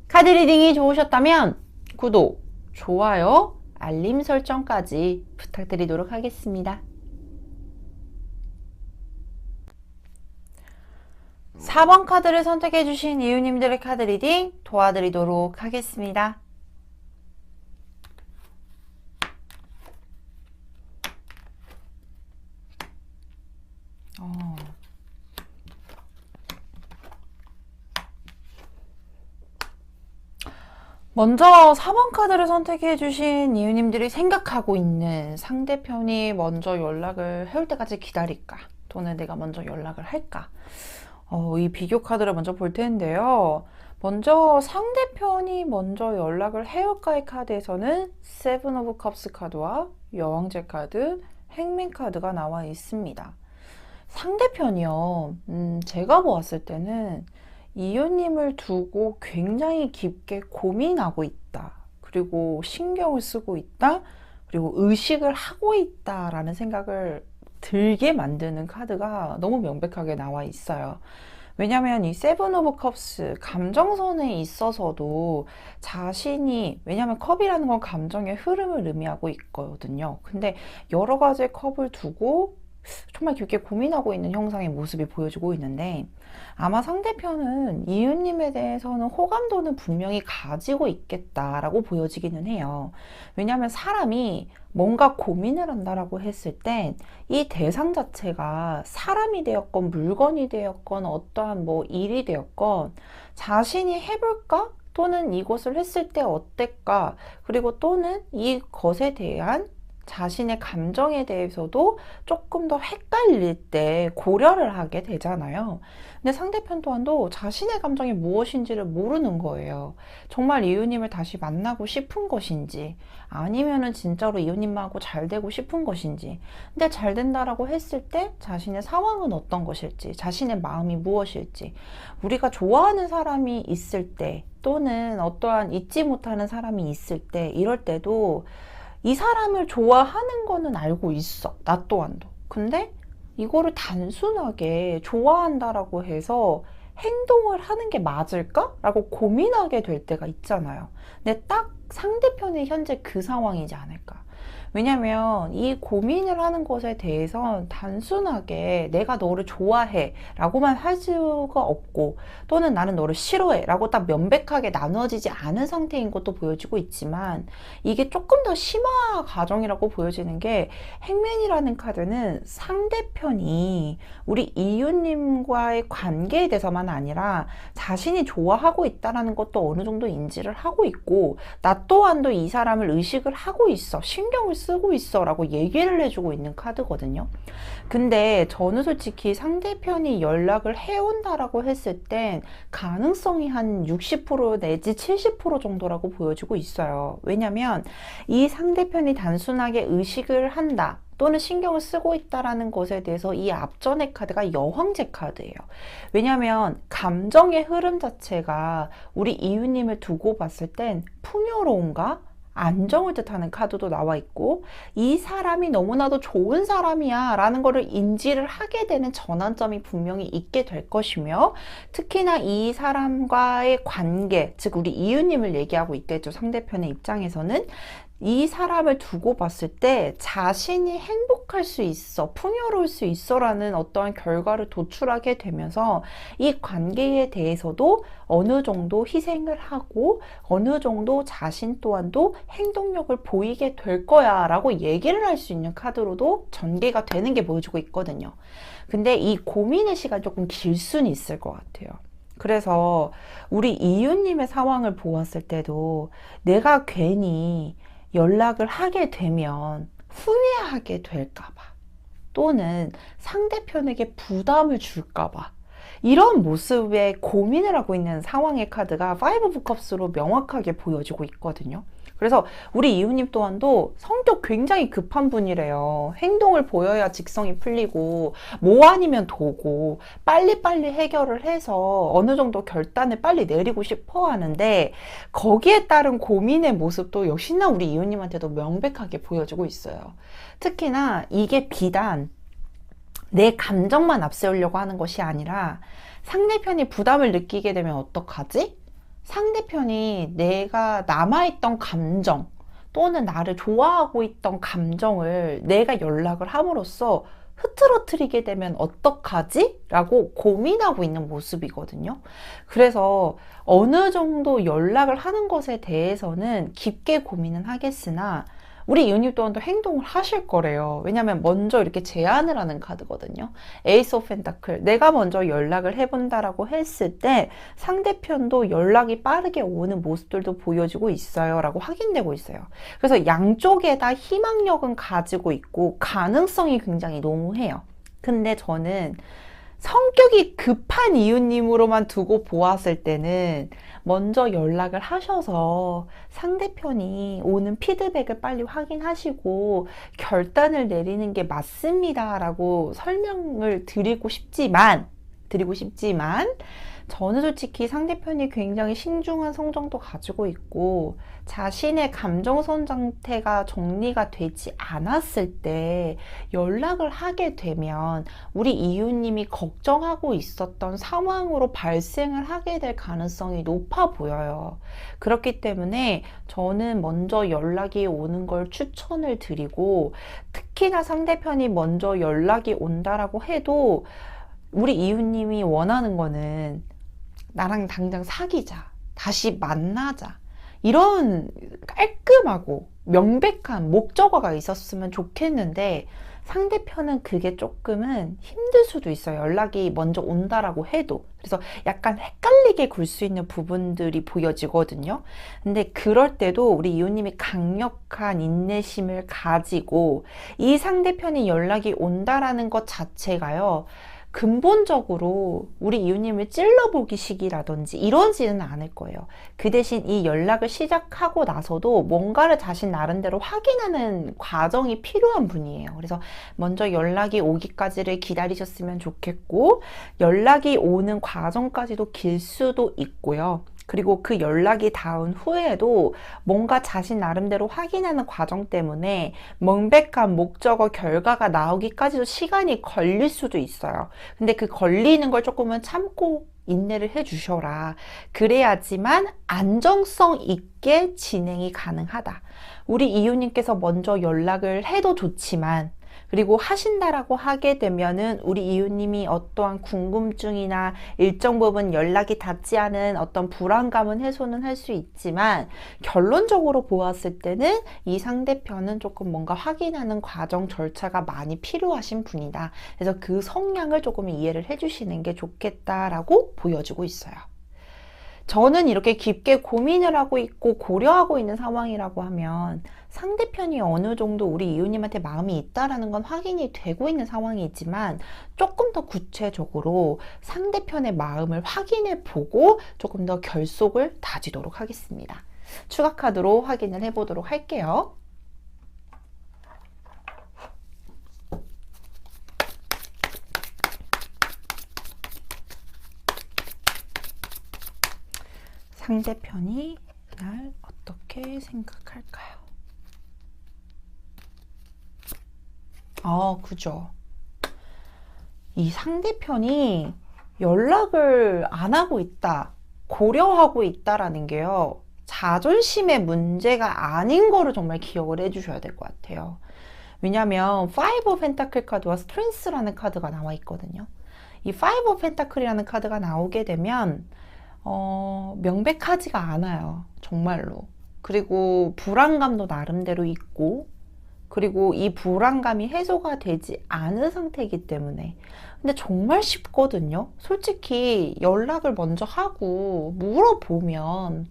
카드 리딩이 좋으셨다면 구독, 좋아요, 알림 설정까지 부탁드리도록 하겠습니다. 4번 카드를 선택해 주신 이웃님들의 카드 리딩 도와드리도록 하겠습니다. 먼저 4번 카드를 선택해 주신 이웃님들이 생각하고 있는 상대편이 먼저 연락을 해올 때까지 기다릴까? 또는 내가 먼저 연락을 할까? 이 비교 카드를 먼저 볼 텐데요. 먼저 상대편이 먼저 연락을 해올까의 카드에서는 세븐 오브 컵스 카드와 여왕제 카드, 행맨 카드가 나와 있습니다. 상대편이요. 제가 보았을 때는 이웃님을 두고 굉장히 깊게 고민하고 있다. 그리고 신경을 쓰고 있다. 그리고 의식을 하고 있다라는 생각을 들게 만드는 카드가 너무 명백하게 나와 있어요. 왜냐면 이 세븐 오브 컵스, 감정선에 있어서도 자신이, 왜냐면 컵이라는 건 감정의 흐름을 의미하고 있거든요. 근데 여러 가지 컵을 두고 정말 깊게 고민하고 있는 형상의 모습이 보여지고 있는데, 아마 상대편은 이웃님에 대해서는 호감도는 분명히 가지고 있겠다라고 보여지기는 해요. 왜냐하면 사람이 뭔가 고민을 한다라고 했을 땐 이 대상 자체가 사람이 되었건 물건이 되었건 어떠한 뭐 일이 되었건 자신이 해볼까? 또는 이것을 했을 때 어떨까? 그리고 또는 이것에 대한 자신의 감정에 대해서도 조금 더 헷갈릴 때 고려를 하게 되잖아요. 근데 상대편 또한도 자신의 감정이 무엇인지를 모르는 거예요. 정말 이웃님을 다시 만나고 싶은 것인지, 아니면은 진짜로 이웃님하고 잘 되고 싶은 것인지. 근데 잘 된다라고 했을 때 자신의 상황은 어떤 것일지, 자신의 마음이 무엇일지, 우리가 좋아하는 사람이 있을 때 또는 어떠한 잊지 못하는 사람이 있을 때, 이럴 때도 이 사람을 좋아하는 거는 알고 있어. 나 또한도. 근데 이거를 단순하게 좋아한다라고 해서 행동을 하는 게 맞을까? 라고 고민하게 될 때가 있잖아요. 근데 딱 상대편이 현재 그 상황이지 않을까. 왜냐면 이 고민을 하는 것에 대해서 단순하게 내가 너를 좋아해 라고만 할 수가 없고, 또는 나는 너를 싫어해 라고 딱 명백하게 나눠지지 않은 상태인 것도 보여지고 있지만, 이게 조금 더 심화 과정이라고 보여지는 게, 행맨이라는 카드는 상대편이 우리 이웃님과의 관계에 대해서만 아니라 자신이 좋아하고 있다는 것도 어느 정도 인지를 하고 있고, 나 또한도 이 사람을 의식을 하고 있어, 신경을 쓰고 있어 라고 얘기를 해주고 있는 카드거든요. 근데 저는 솔직히 상대편이 연락을 해온다라고 했을 땐 가능성이 한 60% 내지 70% 정도라고 보여지고 있어요. 왜냐면 이 상대편이 단순하게 의식을 한다 또는 신경을 쓰고 있다라는 것에 대해서 이 앞전의 카드가 여왕제 카드예요. 왜냐하면 감정의 흐름 자체가 우리 이웃님을 두고 봤을 땐 풍요로움과 안정을 뜻하는 카드도 나와 있고, 이 사람이 너무나도 좋은 사람이야 라는 거를 인지를 하게 되는 전환점이 분명히 있게 될 것이며, 특히나 이 사람과의 관계, 즉 우리 이웃님을 얘기하고 있겠죠. 상대편의 입장에서는 이 사람을 두고 봤을 때 자신이 행복할 수 있어, 풍요로울 수 있어 라는 어떠한 결과를 도출하게 되면서 이 관계에 대해서도 어느 정도 희생을 하고 어느 정도 자신 또한도 행동력을 보이게 될 거야 라고 얘기를 할 수 있는 카드로도 전개가 되는 게 보여주고 있거든요. 근데 이 고민의 시간이 조금 길 수는 있을 것 같아요. 그래서 우리 이유님의 상황을 보았을 때도 내가 괜히 연락을 하게 되면 후회하게 될까봐 또는 상대편에게 부담을 줄까봐 이런 모습에 고민을 하고 있는 상황의 카드가 파이브 오브 컵스로 명확하게 보여지고 있거든요. 그래서 우리 이웃님 또한도 성격 굉장히 급한 분이래요. 행동을 보여야 직성이 풀리고 뭐 아니면 도고 빨리빨리 해결을 해서 어느 정도 결단을 빨리 내리고 싶어 하는데 거기에 따른 고민의 모습도 역시나 우리 이웃님한테도 명백하게 보여주고 있어요. 특히나 이게 비단 내 감정만 앞세우려고 하는 것이 아니라 상대편이 부담을 느끼게 되면 어떡하지? 상대편이 내가 남아있던 감정 또는 나를 좋아하고 있던 감정을 내가 연락을 함으로써 흐트러뜨리게 되면 어떡하지? 라고 고민하고 있는 모습이거든요. 그래서 어느 정도 연락을 하는 것에 대해서는 깊게 고민은 하겠으나 우리 이웃님 또한도 행동을 하실 거래요. 왜냐면 먼저 이렇게 제안을 하는 카드거든요. 에이스 오브 펜타클. 내가 먼저 연락을 해본다라고 했을 때 상대편도 연락이 빠르게 오는 모습들도 보여지고 있어요. 라고 확인되고 있어요. 그래서 양쪽에 다 희망력은 가지고 있고 가능성이 굉장히 농후해요. 근데 저는 성격이 급한 이웃님으로만 두고 보았을 때는 먼저 연락을 하셔서 상대편이 오는 피드백을 빨리 확인하시고 결단을 내리는 게 맞습니다 라고 설명을 드리고 싶지만 저는 솔직히 상대편이 굉장히 신중한 성정도 가지고 있고 자신의 감정선 상태가 정리가 되지 않았을 때 연락을 하게 되면 우리 이웃님이 걱정하고 있었던 상황으로 발생을 하게 될 가능성이 높아 보여요. 그렇기 때문에 저는 먼저 연락이 오는 걸 추천을 드리고 특히나 상대편이 먼저 연락이 온다라고 해도 우리 이웃님이 원하는 거는 나랑 당장 사귀자, 다시 만나자 이런 깔끔하고 명백한 목적어가 있었으면 좋겠는데 상대편은 그게 조금은 힘들 수도 있어요. 연락이 먼저 온다라고 해도. 그래서 약간 헷갈리게 굴 수 있는 부분들이 보여지거든요. 근데 그럴 때도 우리 이웃님이 강력한 인내심을 가지고 이 상대편이 연락이 온다라는 것 자체가요. 근본적으로 우리 이웃님을 찔러보기 식이라든지 이러지는 않을 거예요. 그 대신 이 연락을 시작하고 나서도 뭔가를 자신 나름대로 확인하는 과정이 필요한 분이에요. 그래서 먼저 연락이 오기까지를 기다리셨으면 좋겠고 연락이 오는 과정까지도 길 수도 있고요. 그리고 그 연락이 닿은 후에도 뭔가 자신 나름대로 확인하는 과정 때문에 명백한 목적어 결과가 나오기까지도 시간이 걸릴 수도 있어요. 근데 그 걸리는 걸 조금은 참고 인내를 해 주셔라. 그래야지만 안정성 있게 진행이 가능하다. 우리 이웃님께서 먼저 연락을 해도 좋지만 그리고 하신다라고 하게 되면은 우리 이웃님이 어떠한 궁금증이나 일정 부분 연락이 닿지 않은 어떤 불안감은 해소는 할 수 있지만 결론적으로 보았을 때는 이 상대편은 조금 뭔가 확인하는 과정 절차가 많이 필요하신 분이다. 그래서 그 성향을 조금 이해를 해주시는 게 좋겠다라고 보여주고 있어요. 저는 이렇게 깊게 고민을 하고 있고 고려하고 있는 상황이라고 하면 상대편이 어느 정도 우리 이웃님한테 마음이 있다라는 건 확인이 되고 있는 상황이지만 조금 더 구체적으로 상대편의 마음을 확인해 보고 조금 더 결속을 다지도록 하겠습니다. 추가 카드로 확인을 해보도록 할게요. 상대편이 날 어떻게 생각할까요? 그죠. 이 상대편이 연락을 안 하고 있다, 고려하고 있다라는 게요. 자존심의 문제가 아닌 거를 정말 기억을 해주셔야 될 것 같아요. 왜냐면 5 오브 펜타클 카드와 스트렝스라는 카드가 나와 있거든요. 이 5 오브 펜타클이라는 카드가 나오게 되면 명백하지가 않아요. 정말로. 그리고 불안감도 나름대로 있고, 그리고 이 불안감이 해소가 되지 않은 상태이기 때문에. 근데 정말 쉽거든요. 솔직히 연락을 먼저 하고 물어보면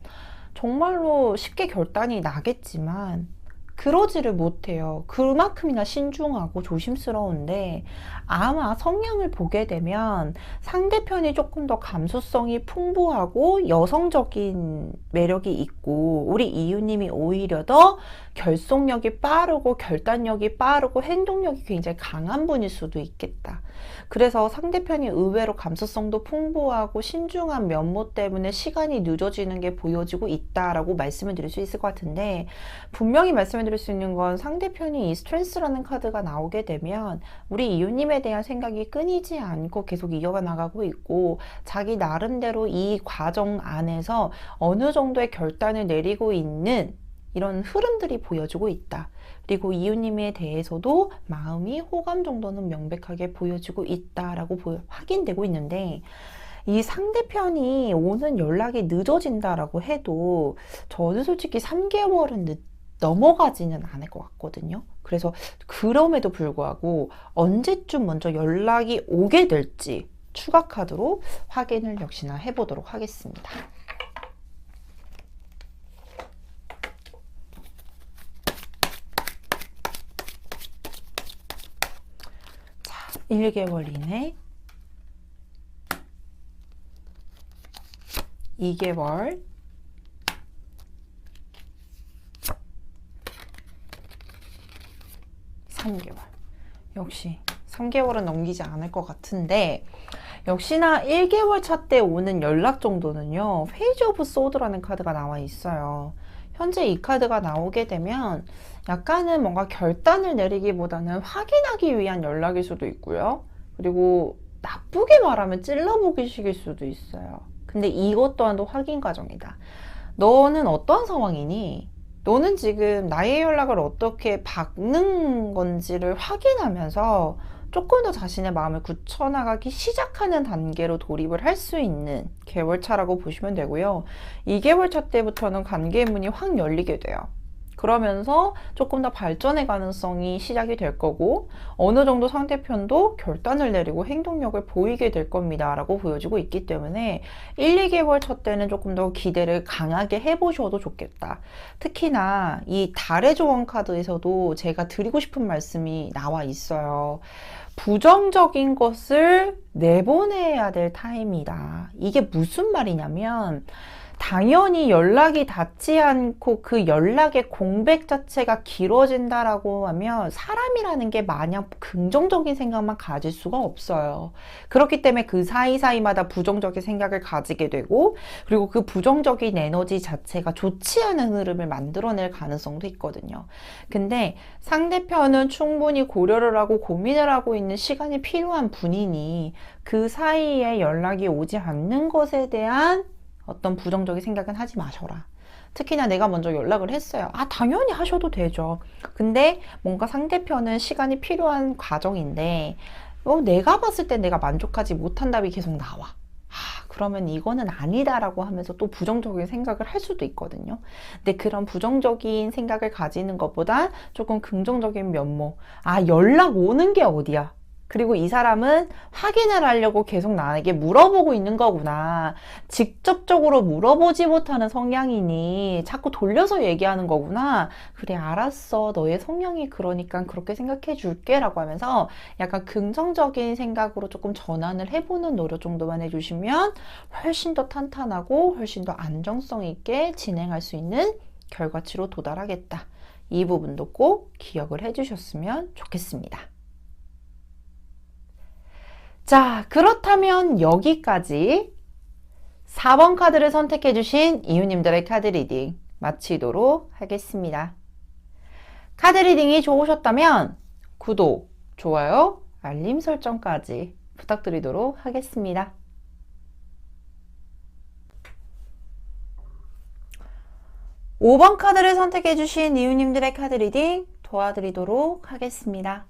정말로 쉽게 결단이 나겠지만 그러지를 못해요. 그만큼이나 신중하고 조심스러운데, 아마 성향을 보게 되면 상대편이 조금 더 감수성이 풍부하고 여성적인 매력이 있고, 우리 이유님이 오히려 더 결속력이 빠르고 결단력이 빠르고 행동력이 굉장히 강한 분일 수도 있겠다. 그래서 상대편이 의외로 감수성도 풍부하고 신중한 면모 때문에 시간이 늦어지는 게 보여지고 있다라고 말씀을 드릴 수 있을 것 같은데, 분명히 말씀을 드릴 수 있는 건 상대편이 이 스트렝스라는 카드가 나오게 되면 우리 이유님에 대한 생각이 끊이지 않고 계속 이어가 나가고 있고, 자기 나름대로 이 과정 안에서 어느 정도의 결단을 내리고 있는 이런 흐름들이 보여지고 있다. 그리고 이유님에 대해서도 마음이 호감 정도는 명백하게 보여지고 있다라고 확인되고 있는데, 이 상대편이 오는 연락이 늦어진다라고 해도 저는 솔직히 3개월은 넘어가지는 않을 것 같거든요. 그래서 그럼에도 불구하고 언제쯤 먼저 연락이 오게 될지 추가 카드로 확인을 역시나 해보도록 하겠습니다. 자, 1개월 이내, 2개월, 3개월. 역시 3개월은 넘기지 않을 것 같은데, 역시나 1개월 차 때 오는 연락 정도는요, 페이지 오브 소드라는 카드가 나와 있어요. 현재 이 카드가 나오게 되면 약간은 뭔가 결단을 내리기보다는 확인하기 위한 연락일 수도 있고요. 그리고 나쁘게 말하면 찔러보기식일 수도 있어요. 근데 이것 또한도 확인 과정이다. 너는 어떤 상황이니? 너는 지금 나의 연락을 어떻게 받는 건지를 확인하면서 조금 더 자신의 마음을 굳혀나가기 시작하는 단계로 돌입을 할 수 있는 개월차라고 보시면 되고요. 2개월차 때부터는 관계의 문이 확 열리게 돼요. 그러면서 조금 더 발전의 가능성이 시작이 될 거고, 어느 정도 상대편도 결단을 내리고 행동력을 보이게 될 겁니다 라고 보여지고 있기 때문에 1, 2개월 첫 때는 조금 더 기대를 강하게 해보셔도 좋겠다. 특히나 이 달의 조언 카드에서도 제가 드리고 싶은 말씀이 나와 있어요. 부정적인 것을 내보내야 될 타임이다. 이게 무슨 말이냐면, 당연히 연락이 닿지 않고 그 연락의 공백 자체가 길어진다라고 하면 사람이라는 게 마냥 긍정적인 생각만 가질 수가 없어요. 그렇기 때문에 그 사이사이마다 부정적인 생각을 가지게 되고, 그리고 그 부정적인 에너지 자체가 좋지 않은 흐름을 만들어낼 가능성도 있거든요. 근데 상대편은 충분히 고려를 하고 고민을 하고 있는 시간이 필요한 분이니 그 사이에 연락이 오지 않는 것에 대한 어떤 부정적인 생각은 하지 마셔라. 특히나 내가 먼저 연락을 했어요. 당연히 하셔도 되죠. 근데 뭔가 상대편은 시간이 필요한 과정인데, 내가 봤을 때 내가 만족하지 못한 답이 계속 나와. 그러면 이거는 아니다라고 하면서 또 부정적인 생각을 할 수도 있거든요. 근데 그런 부정적인 생각을 가지는 것보다 조금 긍정적인 면모. 연락 오는 게 어디야? 그리고 이 사람은 확인을 하려고 계속 나에게 물어보고 있는 거구나. 직접적으로 물어보지 못하는 성향이니 자꾸 돌려서 얘기하는 거구나. 그래, 알았어. 너의 성향이 그러니까 그렇게 생각해 줄게 라고 하면서 약간 긍정적인 생각으로 조금 전환을 해보는 노력 정도만 해주시면 훨씬 더 탄탄하고 훨씬 더 안정성 있게 진행할 수 있는 결과치로 도달하겠다. 이 부분도 꼭 기억을 해주셨으면 좋겠습니다. 자, 그렇다면 여기까지 4번 카드를 선택해주신 이유님들의 카드 리딩 마치도록 하겠습니다. 카드 리딩이 좋으셨다면 구독, 좋아요, 알림 설정까지 부탁드리도록 하겠습니다. 5번 카드를 선택해 주신 이유님들의 카드 리딩 도와드리도록 하겠습니다.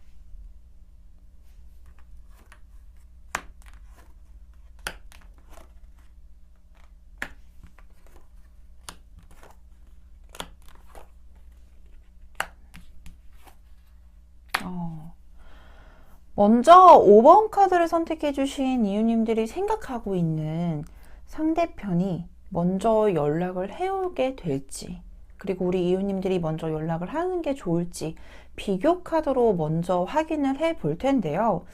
먼저 5번 카드를 선택해 주신 이유님들이 생각하고 있는 상대편이 먼저 연락을 해오게 될지, 그리고 우리 이유님들이 먼저 연락을 하는 게 좋을지 비교 카드로 먼저 확인을 해 볼 텐데요.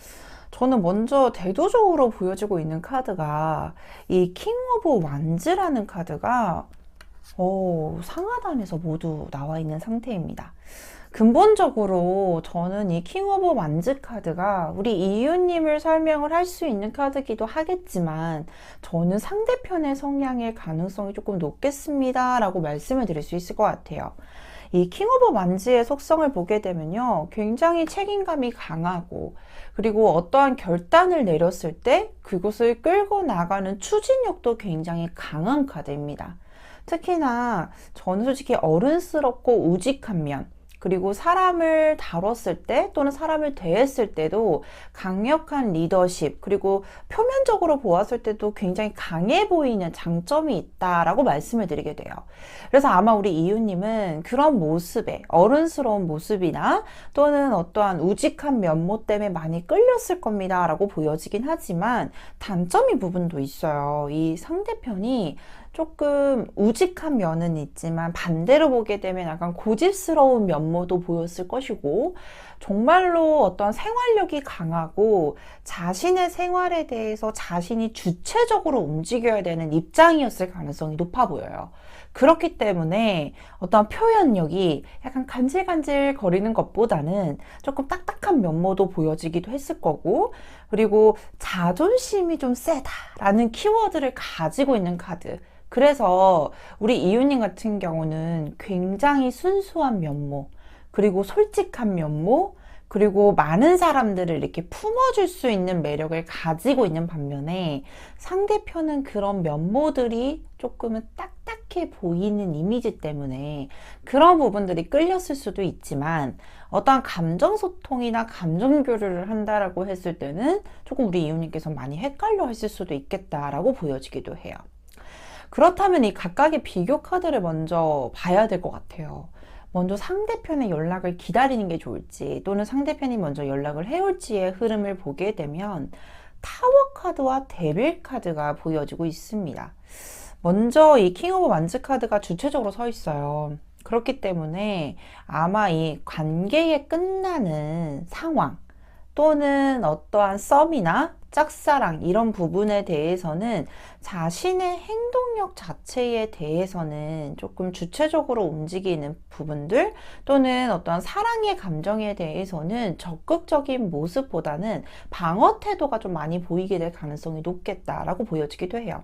저는 먼저 대도적으로 보여지고 있는 카드가 이 킹 오브 완즈라는 카드가 상하단에서 모두 나와 있는 상태입니다. 근본적으로 저는 이 킹 오브 완즈 카드가 우리 이유님을 설명을 할 수 있는 카드기도 하겠지만 저는 상대편의 성향의 가능성이 조금 높겠습니다 라고 말씀을 드릴 수 있을 것 같아요. 이 킹 오브 완즈의 속성을 보게 되면요, 굉장히 책임감이 강하고, 그리고 어떠한 결단을 내렸을 때 그것을 끌고 나가는 추진력도 굉장히 강한 카드입니다. 특히나 저는 솔직히 어른스럽고 우직한 면, 그리고 사람을 다뤘을 때 또는 사람을 대했을 때도 강력한 리더십, 그리고 표면적으로 보았을 때도 굉장히 강해 보이는 장점이 있다라고 말씀을 드리게 돼요. 그래서 아마 우리 이유님은 그런 모습에, 어른스러운 모습이나 또는 어떠한 우직한 면모 때문에 많이 끌렸을 겁니다 라고 보여지긴 하지만 단점인 부분도 있어요. 이 상대편이 조금 우직한 면은 있지만 반대로 보게 되면 약간 고집스러운 면모도 보였을 것이고, 정말로 어떤 생활력이 강하고 자신의 생활에 대해서 자신이 주체적으로 움직여야 되는 입장이었을 가능성이 높아 보여요. 그렇기 때문에 어떤 표현력이 약간 간질간질 거리는 것보다는 조금 딱딱한 면모도 보여지기도 했을 거고, 그리고 자존심이 좀 세다라는 키워드를 가지고 있는 카드. 그래서 우리 이유님 같은 경우는 굉장히 순수한 면모, 그리고 솔직한 면모, 그리고 많은 사람들을 이렇게 품어줄 수 있는 매력을 가지고 있는 반면에 상대편은 그런 면모들이 조금은 딱딱해 보이는 이미지 때문에 그런 부분들이 끌렸을 수도 있지만, 어떠한 감정 소통이나 감정 교류를 한다라고 했을 때는 조금 우리 이유님께서 많이 헷갈려 했을 수도 있겠다라고 보여지기도 해요. 그렇다면 이 각각의 비교 카드를 먼저 봐야 될 것 같아요. 먼저 상대편의 연락을 기다리는 게 좋을지 또는 상대편이 먼저 연락을 해올지의 흐름을 보게 되면 타워 카드와 데빌 카드가 보여지고 있습니다. 먼저 이 킹 오브 완즈 카드가 주체적으로 서 있어요. 그렇기 때문에 아마 이 관계에 끝나는 상황 또는 어떠한 썸이나 짝사랑 이런 부분에 대해서는 자신의 행동력 자체에 대해서는 조금 주체적으로 움직이는 부분들 또는 어떤 사랑의 감정에 대해서는 적극적인 모습보다는 방어 태도가 좀 많이 보이게 될 가능성이 높겠다라고 보여지기도 해요.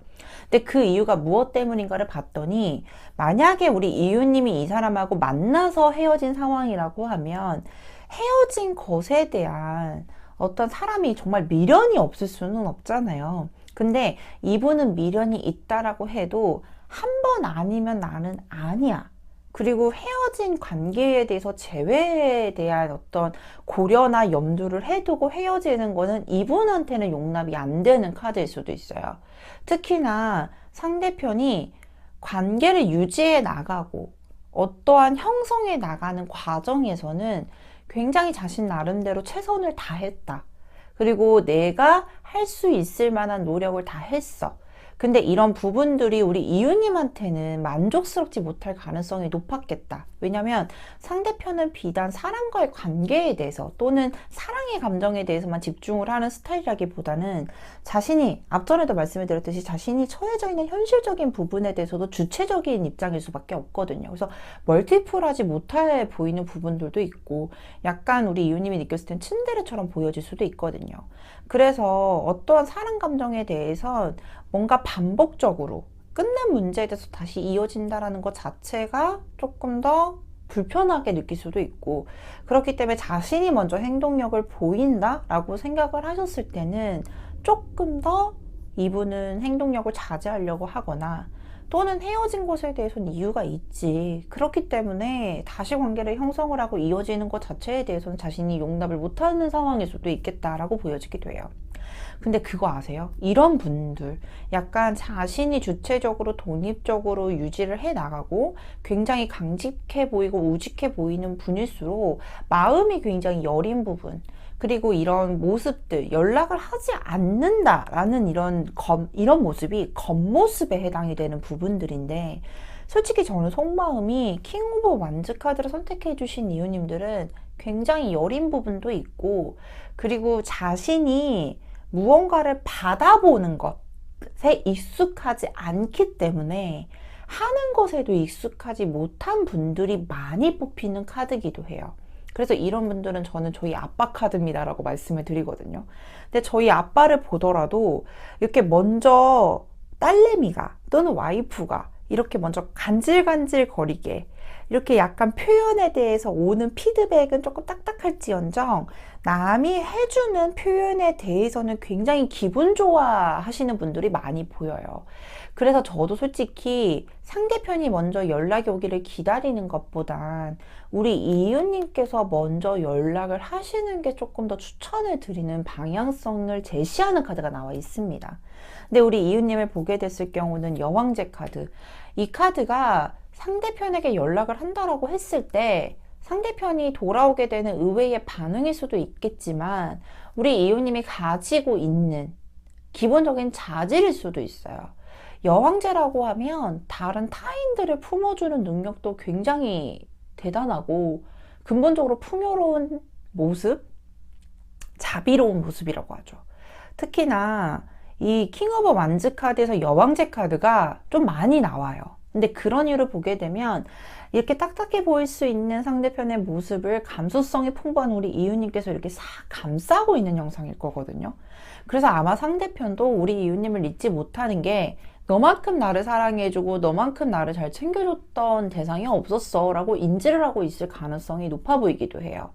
근데 그 이유가 무엇 때문인가를 봤더니, 만약에 우리 이유님이 이 사람하고 만나서 헤어진 상황이라고 하면 헤어진 것에 대한 어떤 사람이 정말 미련이 없을 수는 없잖아요. 근데 이분은 미련이 있다라고 해도 한 번 아니면 나는 아니야. 그리고 헤어진 관계에 대해서 재회에 대한 어떤 고려나 염두를 해두고 헤어지는 거는 이분한테는 용납이 안 되는 카드일 수도 있어요. 특히나 상대편이 관계를 유지해 나가고 어떠한 형성해 나가는 과정에서는 굉장히 자신 나름대로 최선을 다했다. 그리고 내가 할 수 있을 만한 노력을 다 했어. 근데 이런 부분들이 우리 이유님한테는 만족스럽지 못할 가능성이 높았겠다. 왜냐면 상대편은 비단 사람과의 관계에 대해서 또는 사랑의 감정에 대해서만 집중을 하는 스타일이라기보다는 자신이, 앞전에도 말씀을 드렸듯이 자신이 처해져 있는 현실적인 부분에 대해서도 주체적인 입장일 수밖에 없거든요. 그래서 멀티플하지 못해 보이는 부분들도 있고, 약간 우리 이유님이 느꼈을 땐 츤데레처럼 보여질 수도 있거든요. 그래서 어떠한 사랑 감정에 대해서 뭔가 반복적으로 끝난 문제에 대해서 다시 이어진다라는 것 자체가 조금 더 불편하게 느낄 수도 있고, 그렇기 때문에 자신이 먼저 행동력을 보인다라고 생각을 하셨을 때는 조금 더 이분은 행동력을 자제하려고 하거나 또는 헤어진 것에 대해서는 이유가 있지. 그렇기 때문에 다시 관계를 형성을 하고 이어지는 것 자체에 대해서는 자신이 용납을 못하는 상황일 수도 있겠다라고 보여지기도 해요. 근데 그거 아세요? 이런 분들 약간 자신이 주체적으로 독립적으로 유지를 해 나가고 굉장히 강직해 보이고 우직해 보이는 분일수록 마음이 굉장히 여린 부분, 그리고 이런 모습들, 연락을 하지 않는다라는 이런 모습이 겉모습에 해당이 되는 부분들인데, 솔직히 저는 속마음이 킹 오브 완즈 카드를 선택해 주신 이유님들은 굉장히 여린 부분도 있고, 그리고 자신이 무언가를 받아보는 것에 익숙하지 않기 때문에 하는 것에도 익숙하지 못한 분들이 많이 뽑히는 카드이기도 해요. 그래서 이런 분들은 저는 저희 아빠 카드입니다 라고 말씀을 드리거든요. 근데 저희 아빠를 보더라도 이렇게 먼저 딸내미가 또는 와이프가 이렇게 먼저 간질간질 거리게 이렇게 약간 표현에 대해서 오는 피드백은 조금 딱딱할지언정 남이 해주는 표현에 대해서는 굉장히 기분 좋아 하시는 분들이 많이 보여요. 그래서 저도 솔직히 상대편이 먼저 연락이 오기를 기다리는 것보단 우리 이유님께서 먼저 연락을 하시는 게 조금 더 추천을 드리는 방향성을 제시하는 카드가 나와 있습니다. 근데 우리 이유님을 보게 됐을 경우는 여왕제 카드. 이 카드가 상대편에게 연락을 한다라고 했을 때 상대편이 돌아오게 되는 의외의 반응일 수도 있겠지만 우리 이유님이 가지고 있는 기본적인 자질일 수도 있어요. 여왕제라고 하면 다른 타인들을 품어주는 능력도 굉장히 대단하고 근본적으로 풍요로운 모습, 자비로운 모습이라고 하죠. 특히나 이 킹 오브 완즈 카드에서 여왕제 카드가 좀 많이 나와요. 근데 그런 이유를 보게 되면 이렇게 딱딱해 보일 수 있는 상대편의 모습을 감수성이 풍부한 우리 이유님께서 이렇게 싹 감싸고 있는 영상일 거거든요. 그래서 아마 상대편도 우리 이유님을 잊지 못하는 게 너만큼 나를 사랑해주고 너만큼 나를 잘 챙겨줬던 대상이 없었어 라고 인지를 하고 있을 가능성이 높아 보이기도 해요.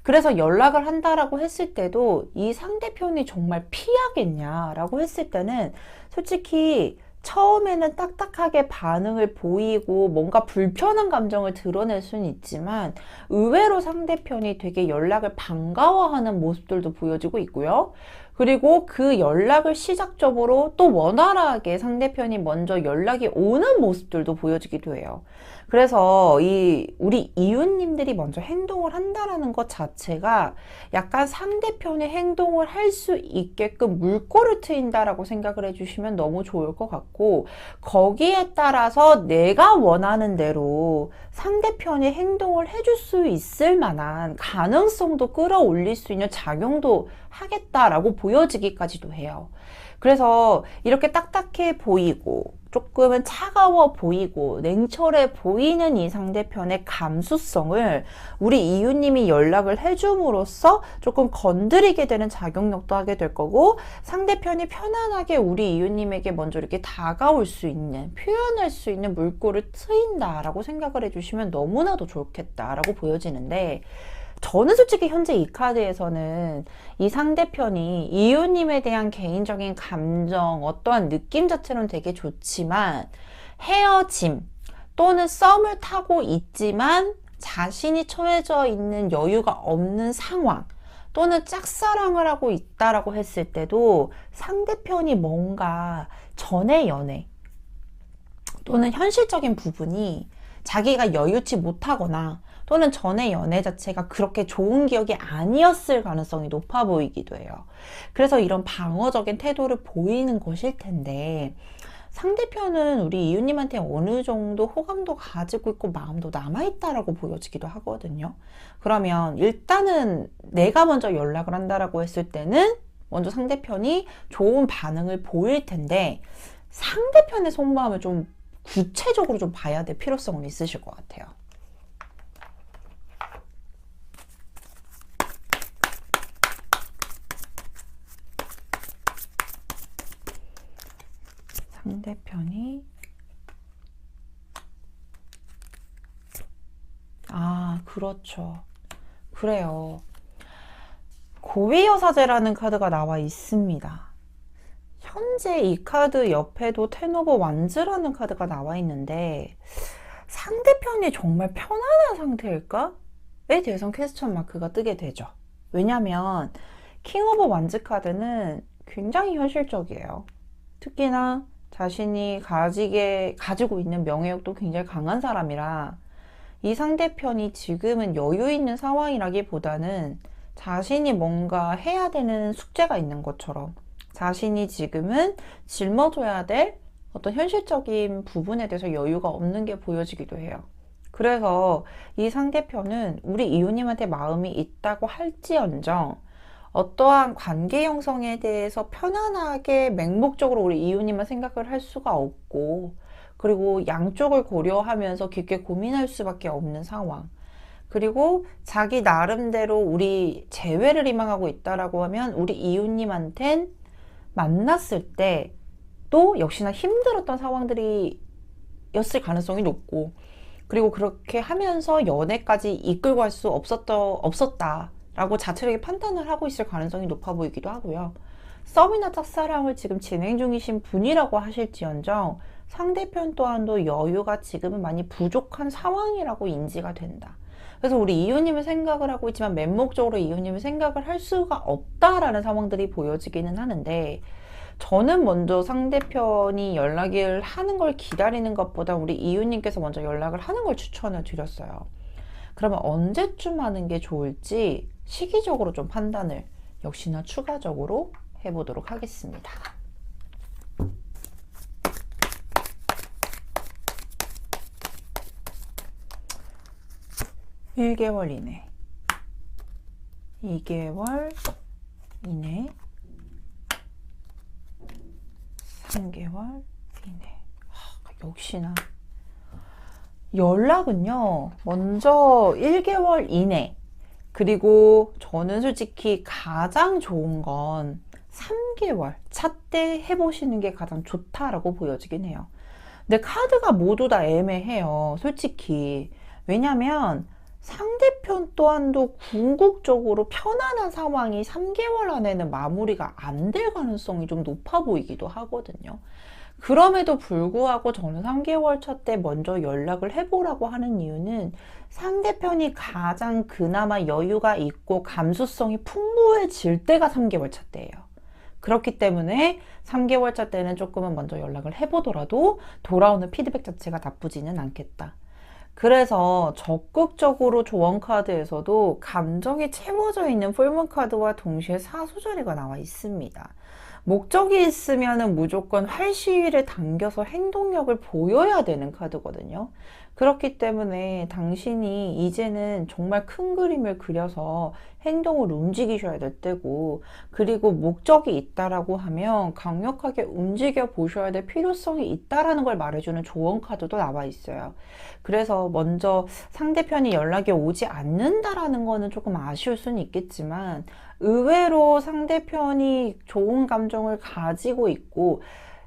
그래서 연락을 한다라고 했을 때도 이 상대편이 정말 피하겠냐라고 했을 때는 솔직히 처음에는 딱딱하게 반응을 보이고 뭔가 불편한 감정을 드러낼 수는 있지만 의외로 상대편이 되게 연락을 반가워하는 모습들도 보여지고 있고요. 그리고 그 연락을 시작점으로 또 원활하게 상대편이 먼저 연락이 오는 모습들도 보여지기도 해요. 그래서 우리 이웃님들이 먼저 행동을 한다라는 것 자체가 약간 상대편의 행동을 할 수 있게끔 물꼬를 트인다라고 생각을 해주시면 너무 좋을 것 같고, 거기에 따라서 내가 원하는 대로 상대편이 행동을 해줄 수 있을 만한 가능성도 끌어올릴 수 있는 작용도 하겠다라고 보여지기까지도 해요. 그래서 이렇게 딱딱해 보이고 조금은 차가워 보이고 냉철해 보이는 이 상대편의 감수성을 우리 이유님이 연락을 해줌으로써 조금 건드리게 되는 작용력도 하게 될 거고, 상대편이 편안하게 우리 이유님에게 먼저 이렇게 다가올 수 있는, 표현할 수 있는 물꼬를 트인다라고 생각을 해주시면 너무나도 좋겠다라고 보여지는데, 저는 솔직히 현재 이 카드에서는 이 상대편이 이유님에 대한 개인적인 감정, 어떠한 느낌 자체는 되게 좋지만 헤어짐 또는 썸을 타고 있지만 자신이 처해져 있는 여유가 없는 상황 또는 짝사랑을 하고 있다라고 했을 때도 상대편이 뭔가 전의 연애 또는 현실적인 부분이 자기가 여유치 못하거나 또는 전의 연애 자체가 그렇게 좋은 기억이 아니었을 가능성이 높아 보이기도 해요. 그래서 이런 방어적인 태도를 보이는 것일 텐데, 상대편은 우리 이웃님한테 어느 정도 호감도 가지고 있고 마음도 남아있다라고 보여지기도 하거든요. 그러면 일단은 내가 먼저 연락을 한다라고 했을 때는 먼저 상대편이 좋은 반응을 보일 텐데, 상대편의 속마음을 좀 구체적으로 좀 봐야 될 필요성은 있으실 것 같아요. 상대편이 그렇죠. 그래요. 고위여사제라는 카드가 나와 있습니다. 현재 이 카드 옆에도 텐 오브 완즈라는 카드가 나와 있는데 상대편이 정말 편안한 상태일까? 에 대해선 퀘스천 마크가 뜨게 되죠. 왜냐면 킹 오브 완즈 카드는 굉장히 현실적이에요. 특히나 자신이 가지고 있는 명예욕도 굉장히 강한 사람이라 이 상대편이 지금은 여유 있는 상황이라기보다는 자신이 뭔가 해야 되는 숙제가 있는 것처럼 자신이 지금은 짊어져야 될 어떤 현실적인 부분에 대해서 여유가 없는 게 보여지기도 해요. 그래서 이 상대편은 우리 이웃님한테 마음이 있다고 할지언정 어떠한 관계 형성에 대해서 편안하게 맹목적으로 우리 이웃님만 생각을 할 수가 없고, 그리고 양쪽을 고려하면서 깊게 고민할 수밖에 없는 상황. 그리고 자기 나름대로 우리 재회를 희망하고 있다라고 하면 우리 이웃님한텐 만났을 때 또 역시나 힘들었던 상황들이 였을 가능성이 높고, 그리고 그렇게 하면서 연애까지 이끌고 갈 수 없었다라고 자체적인 판단을 하고 있을 가능성이 높아 보이기도 하고요. 썸이나 짝사랑을 지금 진행 중이신 분이라고 하실지언정 상대편 또한도 여유가 지금은 많이 부족한 상황이라고 인지가 된다. 그래서 우리 이웃님을 생각을 하고 있지만 맹목적으로 이웃님을 생각을 할 수가 없다라는 상황들이 보여지기는 하는데, 저는 먼저 상대편이 연락을 하는 걸 기다리는 것보다 우리 이웃님께서 먼저 연락을 하는 걸 추천을 드렸어요. 그러면 언제쯤 하는 게 좋을지 시기적으로 좀 판단을 역시나 추가적으로 해보도록 하겠습니다. (1개월) 이내, 2개월 이내, 3개월 이내. 역시나 연락은요 먼저 1개월 이내, 그리고 저는 솔직히 가장 좋은 건 3개월 차 때 해보시는 게 가장 좋다라고 보여지긴 해요. 근데 카드가 모두 다 애매해요, 솔직히. 왜냐면 상대편 또한도 궁극적으로 편안한 상황이 3개월 안에는 마무리가 안 될 가능성이 좀 높아 보이기도 하거든요. 그럼에도 불구하고 저는 3개월 차 때 먼저 연락을 해보라고 하는 이유는 상대편이 가장 그나마 여유가 있고 감수성이 풍부해질 때가 3개월 차 때예요. 그렇기 때문에 3개월 차 때는 조금은 먼저 연락을 해보더라도 돌아오는 피드백 자체가 나쁘지는 않겠다. 그래서 적극적으로 조언 카드에서도 감정이 채워져 있는 풀문 카드와 동시에 사수자리가 나와 있습니다. 목적이 있으면 무조건 활시위를 당겨서 행동력을 보여야 되는 카드거든요. 그렇기 때문에 당신이 이제는 정말 큰 그림을 그려서 행동을 움직이셔야 될 때고, 그리고 목적이 있다라고 하면 강력하게 움직여 보셔야 될 필요성이 있다라는 걸 말해주는 조언 카드도 나와 있어요. 그래서 먼저 상대편이 연락이 오지 않는다라는 거는 조금 아쉬울 수는 있겠지만, 의외로 상대편이 좋은 감정을 가지고 있고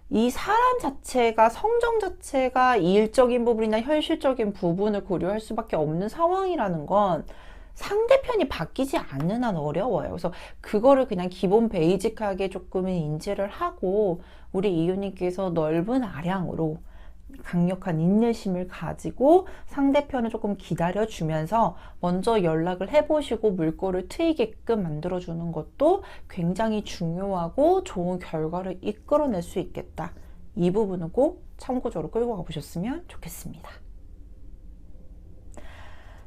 이 사람 자체가, 성정 자체가 일적인 부분이나 현실적인 부분을 고려할 수밖에 없는 상황이라는 건 상대편이 바뀌지 않는 한 어려워요. 그래서 그거를 그냥 기본 베이직하게 조금은 인지를 하고 우리 이웃님께서 넓은 아량으로 강력한 인내심을 가지고 상대편을 조금 기다려주면서 먼저 연락을 해보시고 물꼬를 트이게끔 만들어주는 것도 굉장히 중요하고 좋은 결과를 이끌어낼 수 있겠다. 이 부분은 꼭 참고적으로 끌고 가보셨으면 좋겠습니다.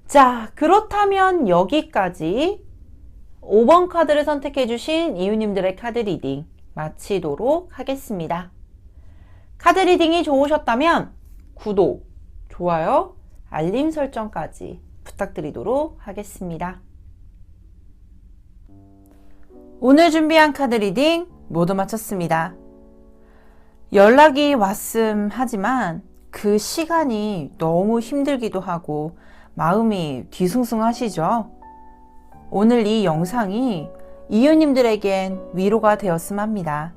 자, 그렇다면 여기까지 5번 카드를 선택해주신 이웃님들의 카드 리딩 마치도록 하겠습니다. 카드 리딩이 좋으셨다면 구독, 좋아요, 알림 설정까지 부탁드리도록 하겠습니다. 오늘 준비한 카드 리딩 모두 마쳤습니다. 연락이 왔음 하지만 그 시간이 너무 힘들기도 하고 마음이 뒤숭숭하시죠? 오늘 이 영상이 이웃님들에겐 위로가 되었음 합니다.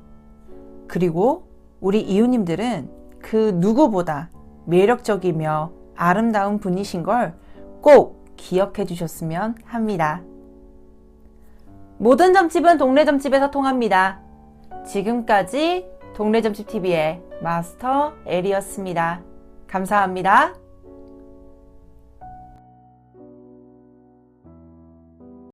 그리고 우리 이웃님들은 그 누구보다 매력적이며 아름다운 분이신 걸 꼭 기억해 주셨으면 합니다. 모든 점집은 동네 점집에서 통합니다. 지금까지 동네 점집TV의 마스터 엘이었습니다. 감사합니다.